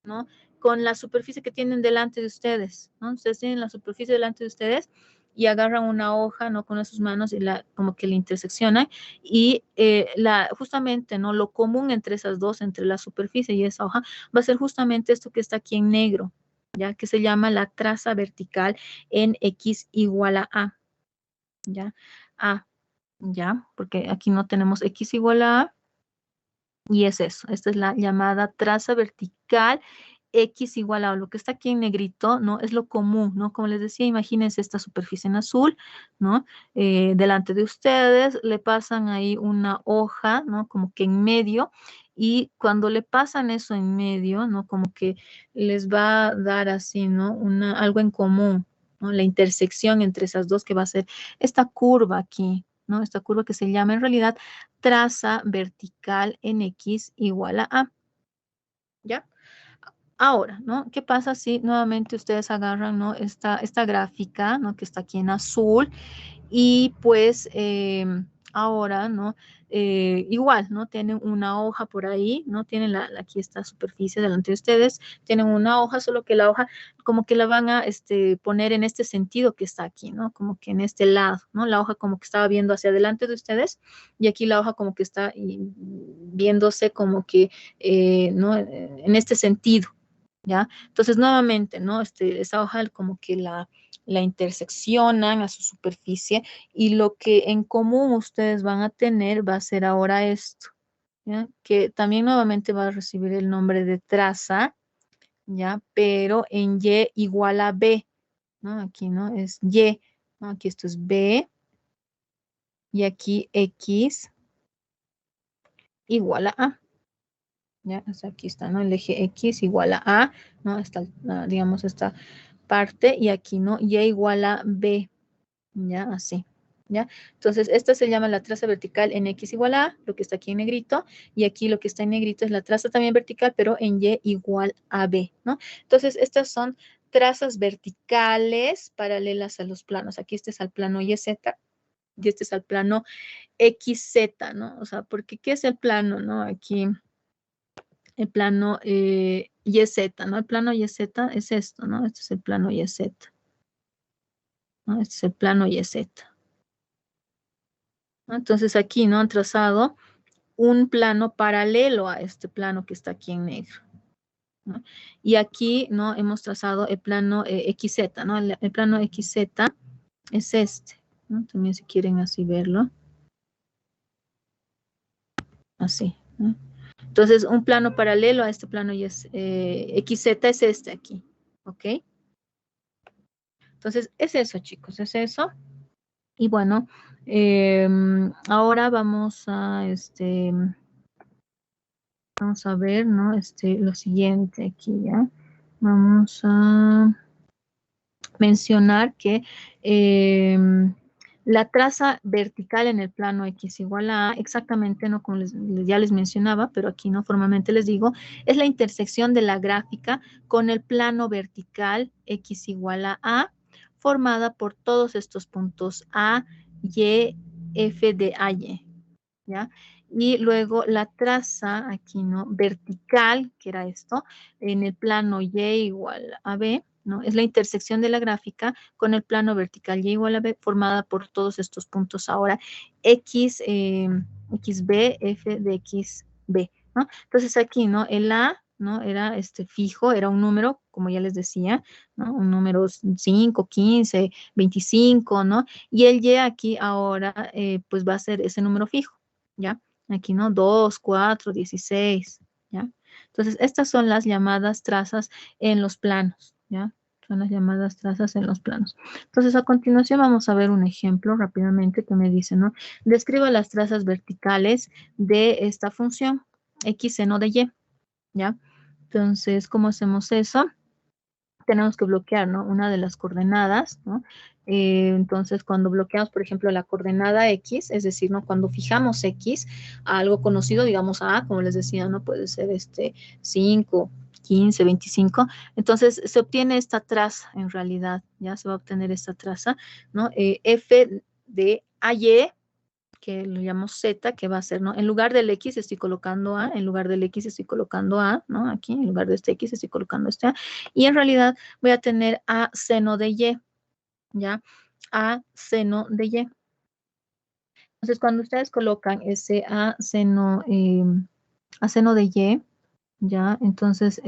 ¿no? Con la superficie que tienen delante de ustedes, ¿no? Ustedes tienen la superficie delante de ustedes y agarran una hoja, ¿no? Con sus manos y como que la interseccionan y justamente, ¿no? Lo común entre esas dos, entre la superficie y esa hoja, va a ser justamente esto que está aquí en negro, ¿ya? Que se llama la traza vertical en X igual a A, ¿ya? A, ¿ya? Porque aquí no tenemos X igual a A y es eso. Esta es la llamada traza vertical X igual a lo que está aquí en negrito, ¿no? Es lo común, ¿no? Como les decía, imagínense esta superficie en azul, ¿no? Delante de ustedes le pasan ahí una hoja, ¿no? Como que en medio, y cuando le pasan eso en medio, ¿no? Como que les va a dar así, ¿no? Algo en común, ¿no? La intersección entre esas dos que va a ser esta curva aquí, ¿no? Esta curva que se llama en realidad traza vertical en X igual a A, ¿ya? Ahora, ¿no? ¿Qué pasa si nuevamente ustedes agarran, ¿no? Esta gráfica, ¿no? Que está aquí en azul y pues ahora, ¿no? Igual, ¿no? Tienen una hoja por ahí, ¿no? Tienen aquí esta superficie delante de ustedes, tienen una hoja, solo que la hoja como que la van a poner en este sentido que está aquí, ¿no? Como que en este lado, ¿no? La hoja como que estaba viendo hacia adelante de ustedes y aquí la hoja como que está viéndose como que, ¿no? En este sentido. ¿Ya? Entonces, nuevamente, ¿no? Esa hoja como que la interseccionan a su superficie y lo que en común ustedes van a tener va a ser ahora esto, ¿ya? Que también nuevamente va a recibir el nombre de traza, ¿ya? Pero en Y igual a B, ¿no? Aquí, ¿no? Es Y, ¿no? Aquí esto es B y aquí X igual a A, Ya, hasta aquí está, ¿no? El eje X igual a, ¿no? Hasta, digamos, esta parte, y aquí, ¿no? Y igual a B, ya, así, ¿ya? Entonces, esta se llama la traza vertical en X igual a, lo que está aquí en negrito, y aquí lo que está en negrito es la traza también vertical, pero en Y igual a B, ¿no? Entonces, estas son trazas verticales paralelas a los planos. Aquí este es al plano YZ, y este es al plano XZ, ¿no? O sea, porque ¿qué es el plano, no? Aquí el plano YZ, ¿no? El plano YZ es esto, ¿no? Este es el plano YZ, ¿no? Este es el plano YZ, ¿no? Entonces aquí, ¿no? Han trazado un plano paralelo a este plano que está aquí en negro, ¿no? Y aquí, ¿no? Hemos trazado el plano XZ, ¿no? El plano XZ es este, ¿no? También si quieren así verlo, así, ¿no? Entonces, un plano paralelo a este plano XZ es este aquí, ¿ok? Entonces, es eso, chicos, es eso. Y bueno, ahora vamos a ver, ¿no? Lo siguiente aquí, ¿ya? Vamos a mencionar que la traza vertical en el plano X igual a, exactamente, ¿no? Como ya les mencionaba, pero aquí no formalmente les digo, es la intersección de la gráfica con el plano vertical X igual a, formada por todos estos puntos A, Y, F de AY, ¿ya? Y luego la traza aquí, ¿no? Vertical, que era esto, en el plano Y igual a B, ¿no? Es la intersección de la gráfica con el plano vertical Y igual a B, formada por todos estos puntos ahora, X, XB, F de XB, ¿no? Entonces aquí, ¿no? El A, ¿no? Era fijo, era un número, como ya les decía, ¿no? Un número 5, 15, 25, ¿no? Y el Y aquí ahora, pues va a ser ese número fijo, ¿ya? Aquí, ¿no? 2, 4, 16, ¿ya? Entonces, estas son las llamadas trazas en los planos, ¿ya? Son las llamadas trazas en los planos. Entonces, a continuación vamos a ver un ejemplo rápidamente que me dice, ¿no? Describa las trazas verticales de esta función, x seno de y, ¿ya? Entonces, ¿cómo hacemos eso? Tenemos que bloquear, ¿no? Una de las coordenadas, ¿no? Entonces, cuando bloqueamos, por ejemplo, la coordenada X, es decir, ¿no? Cuando fijamos X a algo conocido, digamos A, como les decía, ¿no? Puede ser 5, 15, 25. Entonces, se obtiene esta traza, en realidad, ya se va a obtener esta traza, ¿no? F de AY, que lo llamo Z, que va a ser, ¿no? En lugar del X estoy colocando A, en lugar del X estoy colocando A, ¿no? Aquí, en lugar de este X estoy colocando este A, y en realidad voy a tener A seno de Y, ¿ya? A seno de Y. Entonces, cuando ustedes colocan ese A seno de Y, ¿ya? Entonces,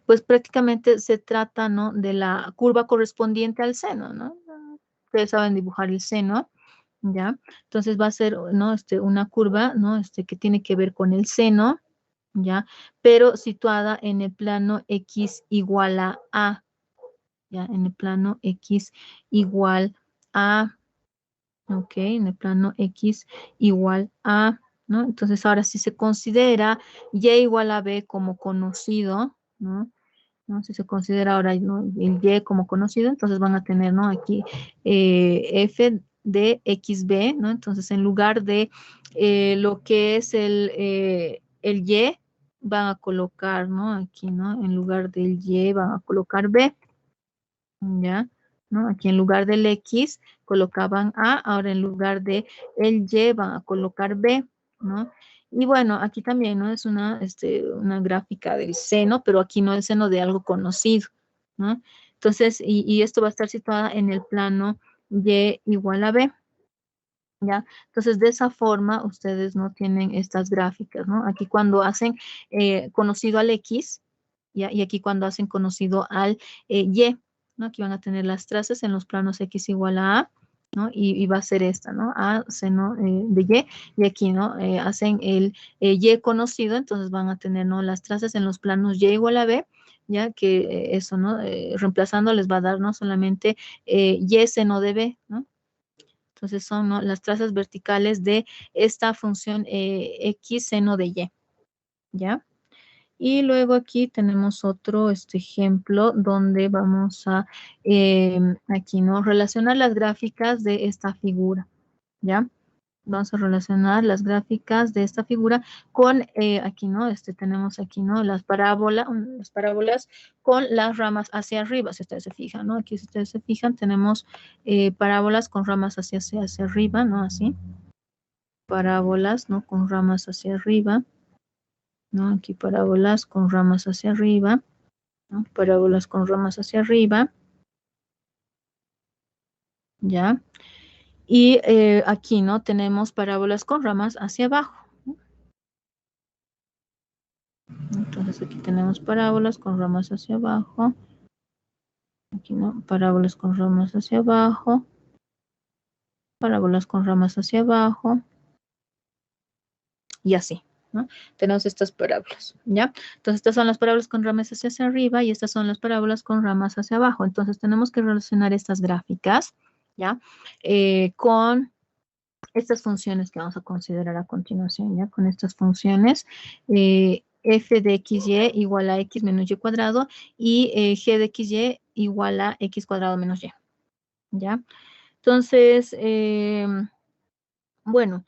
pues prácticamente se trata, ¿no? De la curva correspondiente al seno, ¿no? Ustedes saben dibujar el seno, ¿ya? Entonces va a ser, ¿no? Una curva, ¿no? Que tiene que ver con el seno, ¿ya? Pero situada en el plano X igual a, ¿ya? En el plano X igual a, ¿ok? En el plano X igual a, ¿no? Entonces ahora si se considera Y igual a B como conocido, ¿no? ¿No? Si se considera ahora, ¿no? El Y como conocido, entonces van a tener, ¿no? Aquí F de XB, ¿no? Entonces en lugar de lo que es el Y, van a colocar, ¿no? Aquí, ¿no? En lugar del Y van a colocar B, ¿ya? ¿No? Aquí en lugar del X colocaban A, ahora en lugar de el Y van a colocar B, ¿no? Y bueno, aquí también, ¿no? Es una gráfica del seno, pero aquí no el seno de algo conocido, ¿no? Entonces, y esto va a estar situada en el plano Y igual a B, ¿ya? Entonces, de esa forma, ustedes no tienen estas gráficas, ¿no? Aquí cuando hacen conocido al X, ¿ya? Y aquí cuando hacen conocido al Y, ¿no? Aquí van a tener las trazas en los planos X igual a, ¿no? Y va a ser esta, ¿no? A seno de Y aquí, ¿no? Hacen el Y conocido, entonces van a tener, ¿no? Las trazas en los planos Y igual a B, ya que eso, ¿no? Reemplazando les va a dar, ¿no? Solamente Y seno de B, ¿no? Entonces son, ¿no? Las trazas verticales de esta función X seno de Y, ¿ya? Y luego aquí tenemos otro ejemplo donde vamos a, aquí, ¿no? Relacionar las gráficas de esta figura, ¿ya? Vamos a relacionar las gráficas de esta figura con, aquí, ¿no? Tenemos aquí, ¿no? Las parábolas con las ramas hacia arriba, si ustedes se fijan, ¿no? Aquí, si ustedes se fijan, tenemos parábolas con ramas hacia arriba, ¿no? Así. Parábolas, ¿no? Con ramas hacia arriba, ¿no? Aquí parábolas con ramas hacia arriba, ¿no? Parábolas con ramas hacia arriba, ¿ya? Y aquí, ¿no? Tenemos parábolas con ramas hacia abajo. Entonces aquí tenemos parábolas con ramas hacia abajo. Aquí, ¿no? Parábolas con ramas hacia abajo. Parábolas con ramas hacia abajo. Y así, ¿no? Tenemos estas parábolas, ¿ya? Entonces estas son las parábolas con ramas hacia arriba y estas son las parábolas con ramas hacia abajo. Entonces tenemos que relacionar estas gráficas, ¿ya? Con estas funciones que vamos a considerar a continuación, ¿ya? Con estas funciones, f de xy igual a x menos y cuadrado y g de xy igual a x cuadrado menos y, ¿ya? Entonces, bueno,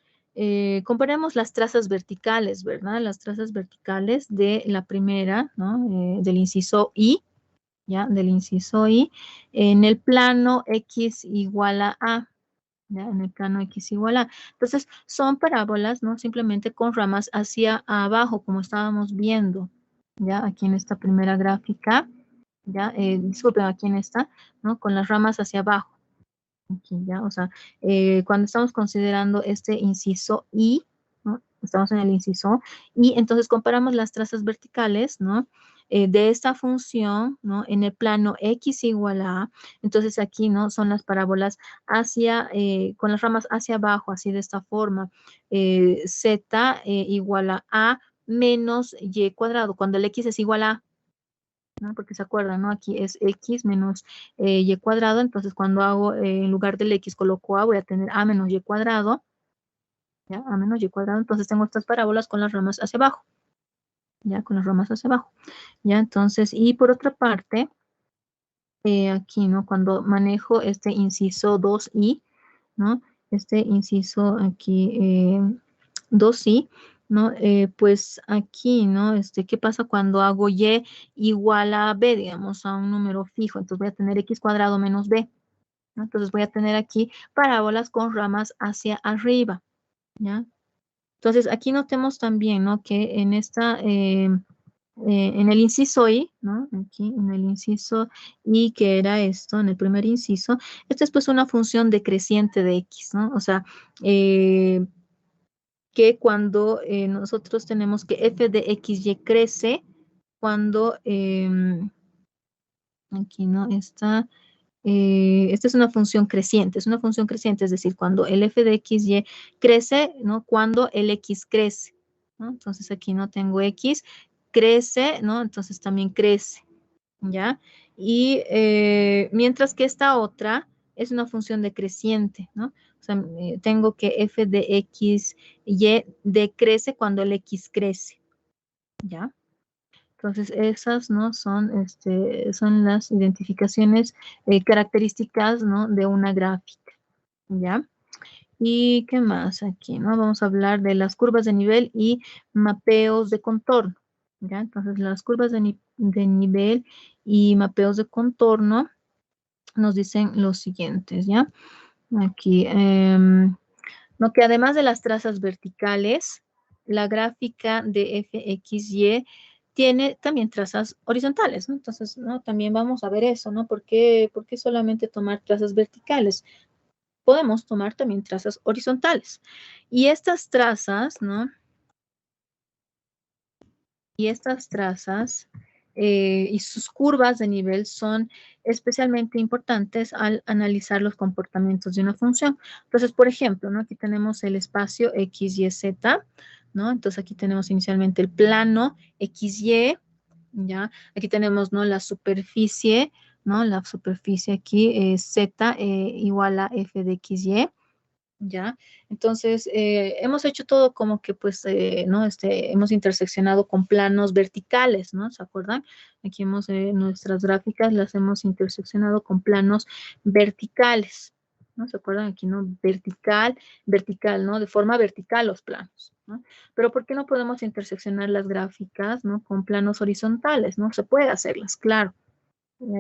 comparemos las trazas verticales, ¿verdad? Las trazas verticales de la primera, ¿no? Del inciso I, ¿ya? Del inciso I, en el plano x igual a A, ¿ya? En el plano x igual a. Entonces, son parábolas, ¿no? Simplemente con ramas hacia abajo, como estábamos viendo, ¿ya? Aquí en esta primera gráfica, ¿ya? Disculpen, aquí en esta, ¿no? Con las ramas hacia abajo. Aquí, ¿ya? O sea, cuando estamos considerando este inciso I, ¿no? Estamos en el inciso I, entonces comparamos las trazas verticales, ¿no? De esta función, ¿no? En el plano x igual a, entonces aquí, ¿no? Son las parábolas hacia, con las ramas hacia abajo, así de esta forma, z igual a menos y cuadrado, cuando el x es igual a, ¿no? Porque se acuerdan, ¿no? Aquí es x menos y cuadrado, entonces cuando hago, en lugar del x coloco a, voy a tener a menos y cuadrado, ¿ya? A menos y cuadrado, entonces tengo estas parábolas con las ramas hacia abajo, ¿ya? Con las ramas hacia abajo, ¿ya? Entonces, y por otra parte, aquí, ¿no? Cuando manejo este inciso 2i, ¿no? Este inciso aquí, 2i, ¿no? Pues aquí, ¿no? ¿Qué pasa cuando hago y igual a b, digamos, a un número fijo? Entonces voy a tener x cuadrado menos b, ¿no? Entonces voy a tener aquí parábolas con ramas hacia arriba, ¿ya? Entonces aquí notemos también, ¿no? Que en esta, en el inciso I, ¿no? Aquí en el inciso I, que era esto, en el primer inciso, esta es pues una función decreciente de x, ¿no? O sea, que cuando nosotros tenemos que f de xy crece, cuando, aquí, ¿no? Esta es una función creciente, es decir, cuando el f de xy crece, ¿no? Cuando el x crece, ¿no? Entonces aquí no tengo x, crece, ¿no? Entonces también crece, ¿ya? Y mientras que esta otra es una función decreciente, ¿no? O sea, tengo que f de xy decrece cuando el x crece, ¿ya? Entonces, esas, ¿no? Son las identificaciones características, ¿no? De una gráfica, ¿ya? ¿Y qué más aquí, no? Vamos a hablar de las curvas de nivel y mapeos de contorno, ¿ya? Entonces, las curvas de nivel y mapeos de contorno nos dicen los siguientes, ¿ya? Aquí, no, que además de las trazas verticales, la gráfica de fxy tiene también trazas horizontales, ¿no? Entonces, ¿no? También vamos a ver eso, ¿no? ¿Por qué solamente tomar trazas verticales? Podemos tomar también trazas horizontales. Y estas trazas, ¿no? Y estas trazas y sus curvas de nivel son especialmente importantes al analizar los comportamientos de una función. Entonces, por ejemplo, ¿no? Aquí tenemos el espacio x, y, z, ¿no? Entonces, aquí tenemos inicialmente el plano x, y, ¿ya? Aquí tenemos, ¿no? La superficie, ¿no? La superficie aquí es z igual a f de x, y, ¿ya? Entonces, hemos hecho todo como que, pues, ¿no? Hemos interseccionado con planos verticales, ¿no? ¿Se acuerdan? Aquí hemos, nuestras gráficas las hemos interseccionado con planos verticales, ¿no? ¿Se acuerdan? Aquí, ¿no? Vertical, vertical, ¿no? De forma vertical los planos, ¿no? Pero ¿por qué no podemos interseccionar las gráficas, ¿no? Con planos horizontales, ¿no? Se puede hacerlas, claro.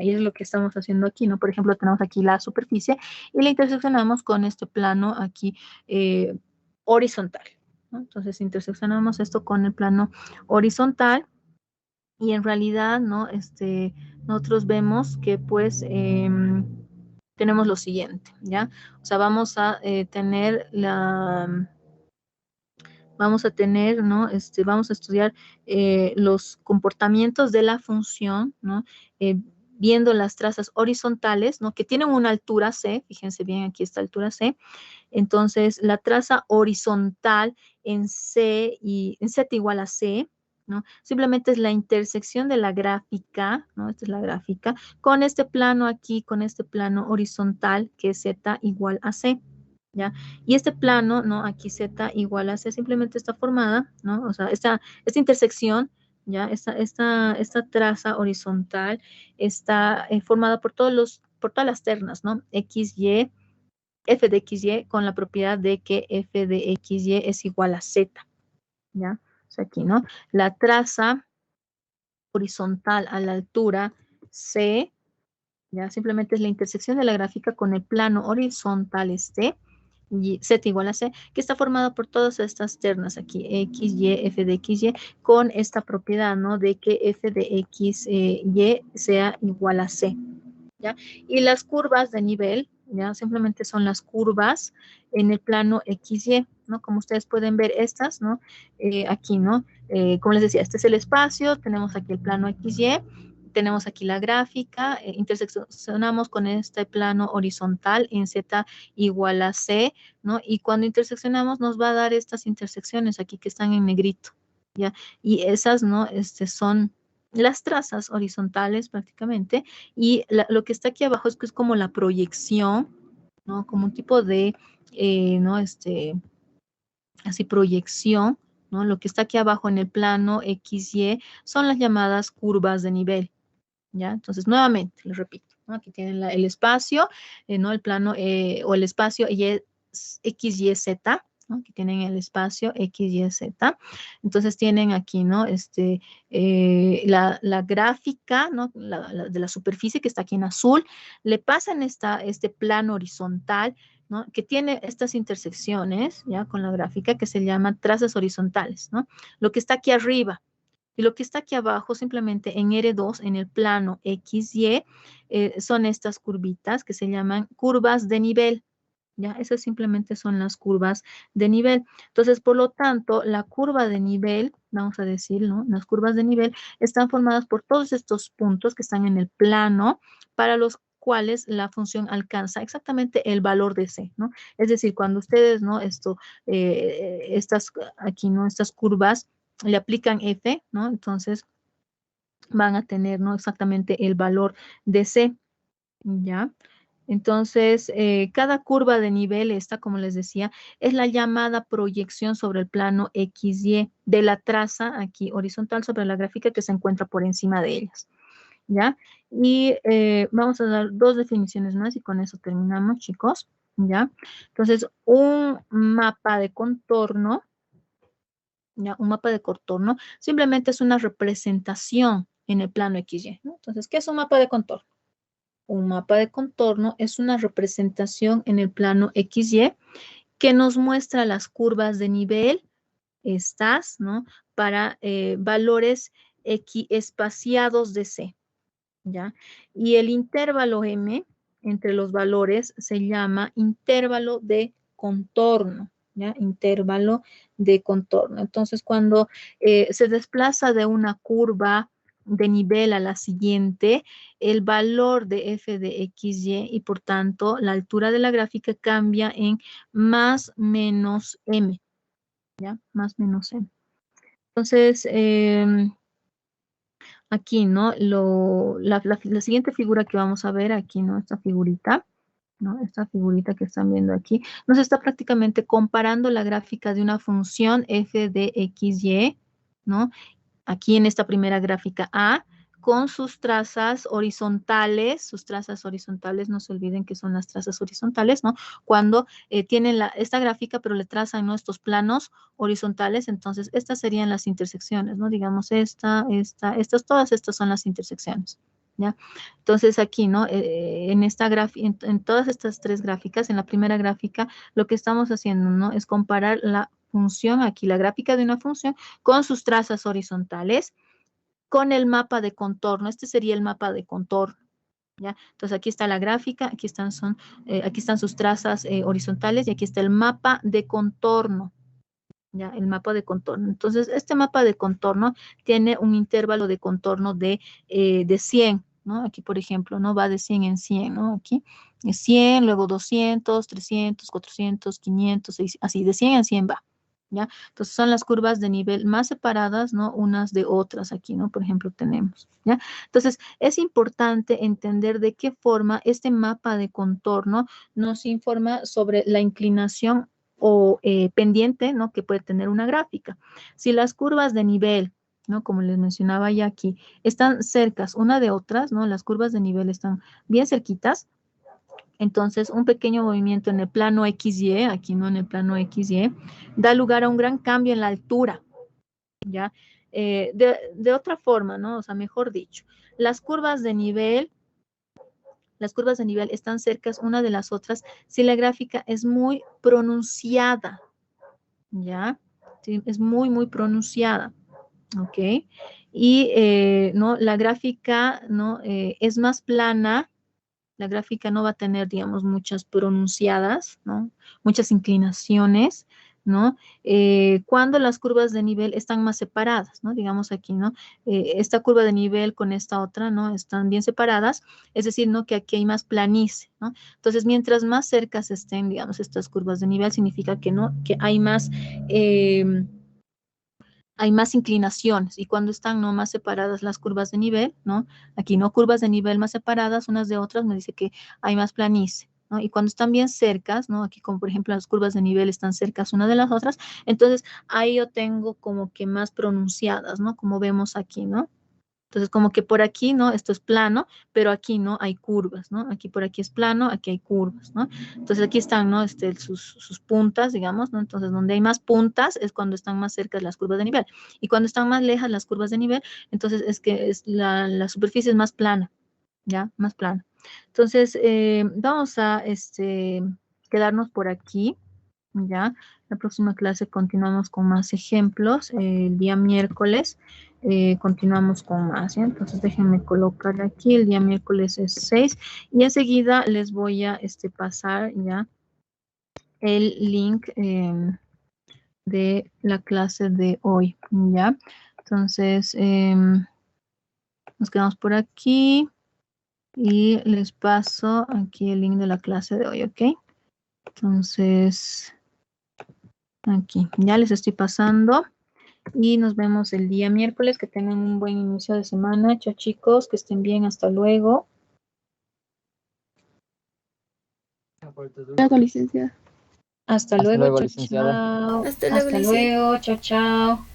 Y es lo que estamos haciendo aquí, ¿no? Por ejemplo, tenemos aquí la superficie y la interseccionamos con este plano aquí horizontal, ¿no? Entonces, interseccionamos esto con el plano horizontal y en realidad, ¿no? Nosotros vemos que, pues, tenemos lo siguiente, ¿ya? O sea, vamos a tener, ¿no? Vamos a estudiar los comportamientos de la función, ¿no? Viendo las trazas horizontales, ¿no? Que tienen una altura C, fíjense bien, aquí está altura C. Entonces, la traza horizontal en C y en Z igual a C, ¿no? Simplemente es la intersección de la gráfica, ¿no? Esta es la gráfica, con este plano aquí, con este plano horizontal, que es Z igual a C. ¿Ya? Y este plano, ¿no? Aquí Z igual a C simplemente está formada, ¿no? O sea, esta intersección, ¿ya? Esta traza horizontal está formada por por todas las ternas, ¿no? X, Y, F de X, Y con la propiedad de que F de X, Y es igual a Z, ¿ya? O sea, aquí, ¿no? La traza horizontal a la altura C, ¿ya? Simplemente es la intersección de la gráfica con el plano horizontal y Z igual a C, que está formado por todas estas ternas aquí, X, Y, F de X, Y, con esta propiedad, ¿no? De que F de X, Y sea igual a C, ¿ya? Y las curvas de nivel, ¿ya? Simplemente son las curvas en el plano X, Y, ¿no? Como ustedes pueden ver estas, ¿no? Aquí, ¿no? Como les decía, este es el espacio, tenemos aquí el plano X, Y, tenemos aquí la gráfica, interseccionamos con este plano horizontal en Z igual a C, ¿no? Y cuando interseccionamos nos va a dar estas intersecciones aquí que están en negrito, ¿ya? Y esas, ¿no? Son las trazas horizontales prácticamente, y lo que está aquí abajo es que es como la proyección, ¿no? Como un tipo de, ¿no? Así proyección, ¿no? Lo que está aquí abajo en el plano X, Y son las llamadas curvas de nivel, ¿ya? Entonces, nuevamente, les repito, ¿no? Aquí tienen el espacio, ¿no? El plano o el espacio X, Y, Z, ¿no? Aquí tienen el espacio X, Y, Z. Entonces, tienen aquí, ¿no? La gráfica, ¿no? De la superficie que está aquí en azul, le pasan este plano horizontal, ¿no? Que tiene estas intersecciones, ¿ya? Con la gráfica que se llama trazas horizontales, ¿no? Lo que está aquí arriba, y lo que está aquí abajo, simplemente en R2, en el plano XY, son estas curvitas que se llaman curvas de nivel. ¿Ya? Esas simplemente son las curvas de nivel. Entonces, por lo tanto, la curva de nivel, vamos a decir, ¿no? Las curvas de nivel están formadas por todos estos puntos que están en el plano para los cuales la función alcanza exactamente el valor de C, ¿no? Es decir, cuando ustedes, ¿no? Aquí, ¿no? Estas curvas le aplican F, ¿no? Entonces van a tener, ¿no? Exactamente el valor de C, ¿ya? Entonces, cada curva de nivel, esta, como les decía, es la llamada proyección sobre el plano XY de la traza aquí horizontal sobre la gráfica que se encuentra por encima de ellas, ¿ya? Y vamos a dar dos definiciones más y con eso terminamos, chicos, ¿ya? Entonces, un mapa de contorno, ¿ya? Un mapa de contorno simplemente es una representación en el plano XY, ¿no? Entonces, ¿qué es un mapa de contorno? Un mapa de contorno es una representación en el plano XY que nos muestra las curvas de nivel, estas, ¿no? Para valores espaciados de C, ¿ya? Y el intervalo M entre los valores se llama intervalo de contorno, ¿ya? Intervalo de contorno. Entonces, cuando se desplaza de una curva de nivel a la siguiente, el valor de f de x, y por tanto la altura de la gráfica cambia en más menos m, ¿ya? Más menos m. Entonces, aquí, ¿no? La siguiente figura que vamos a ver aquí, ¿no? Esta figurita, ¿no? Esta figurita que están viendo aquí, nos está prácticamente comparando la gráfica de una función f de x, y, ¿no? Aquí en esta primera gráfica A, con sus trazas horizontales, no se olviden que son las trazas horizontales, ¿no? Cuando tienen esta gráfica, pero le trazan, ¿no?, estos planos horizontales, entonces estas serían las intersecciones, ¿no? Digamos todas estas son las intersecciones, ¿ya? Entonces aquí, ¿no? En todas estas tres gráficas, en la primera gráfica, lo que estamos haciendo, ¿no?, es comparar la función, aquí la gráfica de una función, con sus trazas horizontales, con el mapa de contorno. Este sería el mapa de contorno, ¿ya? Entonces aquí está la gráfica, aquí están sus trazas horizontales y aquí está el mapa de contorno, ¿ya? El mapa de contorno. Entonces este mapa de contorno tiene un intervalo de contorno de 100, ¿no? Aquí, por ejemplo, ¿no?, va de 100 en 100, ¿no? Aquí es 100, luego 200, 300, 400, 500, 600, así de 100 en 100 va, ¿ya? Entonces son las curvas de nivel más separadas, ¿no?, unas de otras aquí, ¿no? Por ejemplo, tenemos, ¿ya? Entonces es importante entender de qué forma este mapa de contorno nos informa sobre la inclinación o pendiente, ¿no?, que puede tener una gráfica. Si las curvas de nivel, ¿no?, como les mencionaba ya aquí, están cercas una de otras, ¿no?, las curvas de nivel están bien cerquitas, entonces un pequeño movimiento en el plano XY, aquí no, en el plano XY, da lugar a un gran cambio en la altura, ¿ya? De otra forma, ¿no?, o sea, mejor dicho, las curvas de nivel están cercas una de las otras si la gráfica es muy pronunciada, ¿ya? Sí, es muy, muy pronunciada, ¿ok? Y, ¿no?, la gráfica, ¿no?, es más plana, la gráfica no va a tener, digamos, muchas pronunciadas, ¿no?, muchas inclinaciones, ¿no? Cuando las curvas de nivel están más separadas, ¿no? Digamos aquí, ¿no? Esta curva de nivel con esta otra, ¿no?, están bien separadas, es decir, ¿no?, que aquí hay más planicie, ¿no? Entonces, mientras más cercas estén, digamos, estas curvas de nivel, significa que, ¿no?, que hay más inclinaciones, y cuando están, ¿no?, más separadas las curvas de nivel, ¿no? Aquí, ¿no?, curvas de nivel más separadas unas de otras, me dice que hay más planicie, ¿no? Y cuando están bien cercas, ¿no?, aquí como por ejemplo las curvas de nivel están cercas una de las otras, entonces ahí yo tengo como que más pronunciadas, ¿no?, como vemos aquí, ¿no? Entonces, como que por aquí, ¿no?, esto es plano, pero aquí no hay curvas, ¿no? Aquí por aquí es plano, aquí hay curvas, ¿no? Entonces, aquí están, ¿no?, sus puntas, digamos, ¿no? Entonces, donde hay más puntas es cuando están más cerca las curvas de nivel. Y cuando están más lejas las curvas de nivel, entonces es que la superficie es más plana, ¿ya? Más plana. Entonces, vamos a quedarnos por aquí, ¿ya? La próxima clase continuamos con más ejemplos. El día miércoles continuamos con más, ¿ya? Entonces déjenme colocar aquí, el día miércoles es 6 y enseguida les voy a pasar ya el link de la clase de hoy, ¿ya? Entonces, nos quedamos por aquí y les paso aquí el link de la clase de hoy, ¿ok? Entonces, aquí, ya les estoy pasando y nos vemos el día miércoles. Que tengan un buen inicio de semana. Chao, chicos, que estén bien. Hasta luego. Luego, licenciada. Hasta Hasta luego. luego, Chao, licenciada. chao. Hasta luego, Hasta Lice. luego. Chao, chao.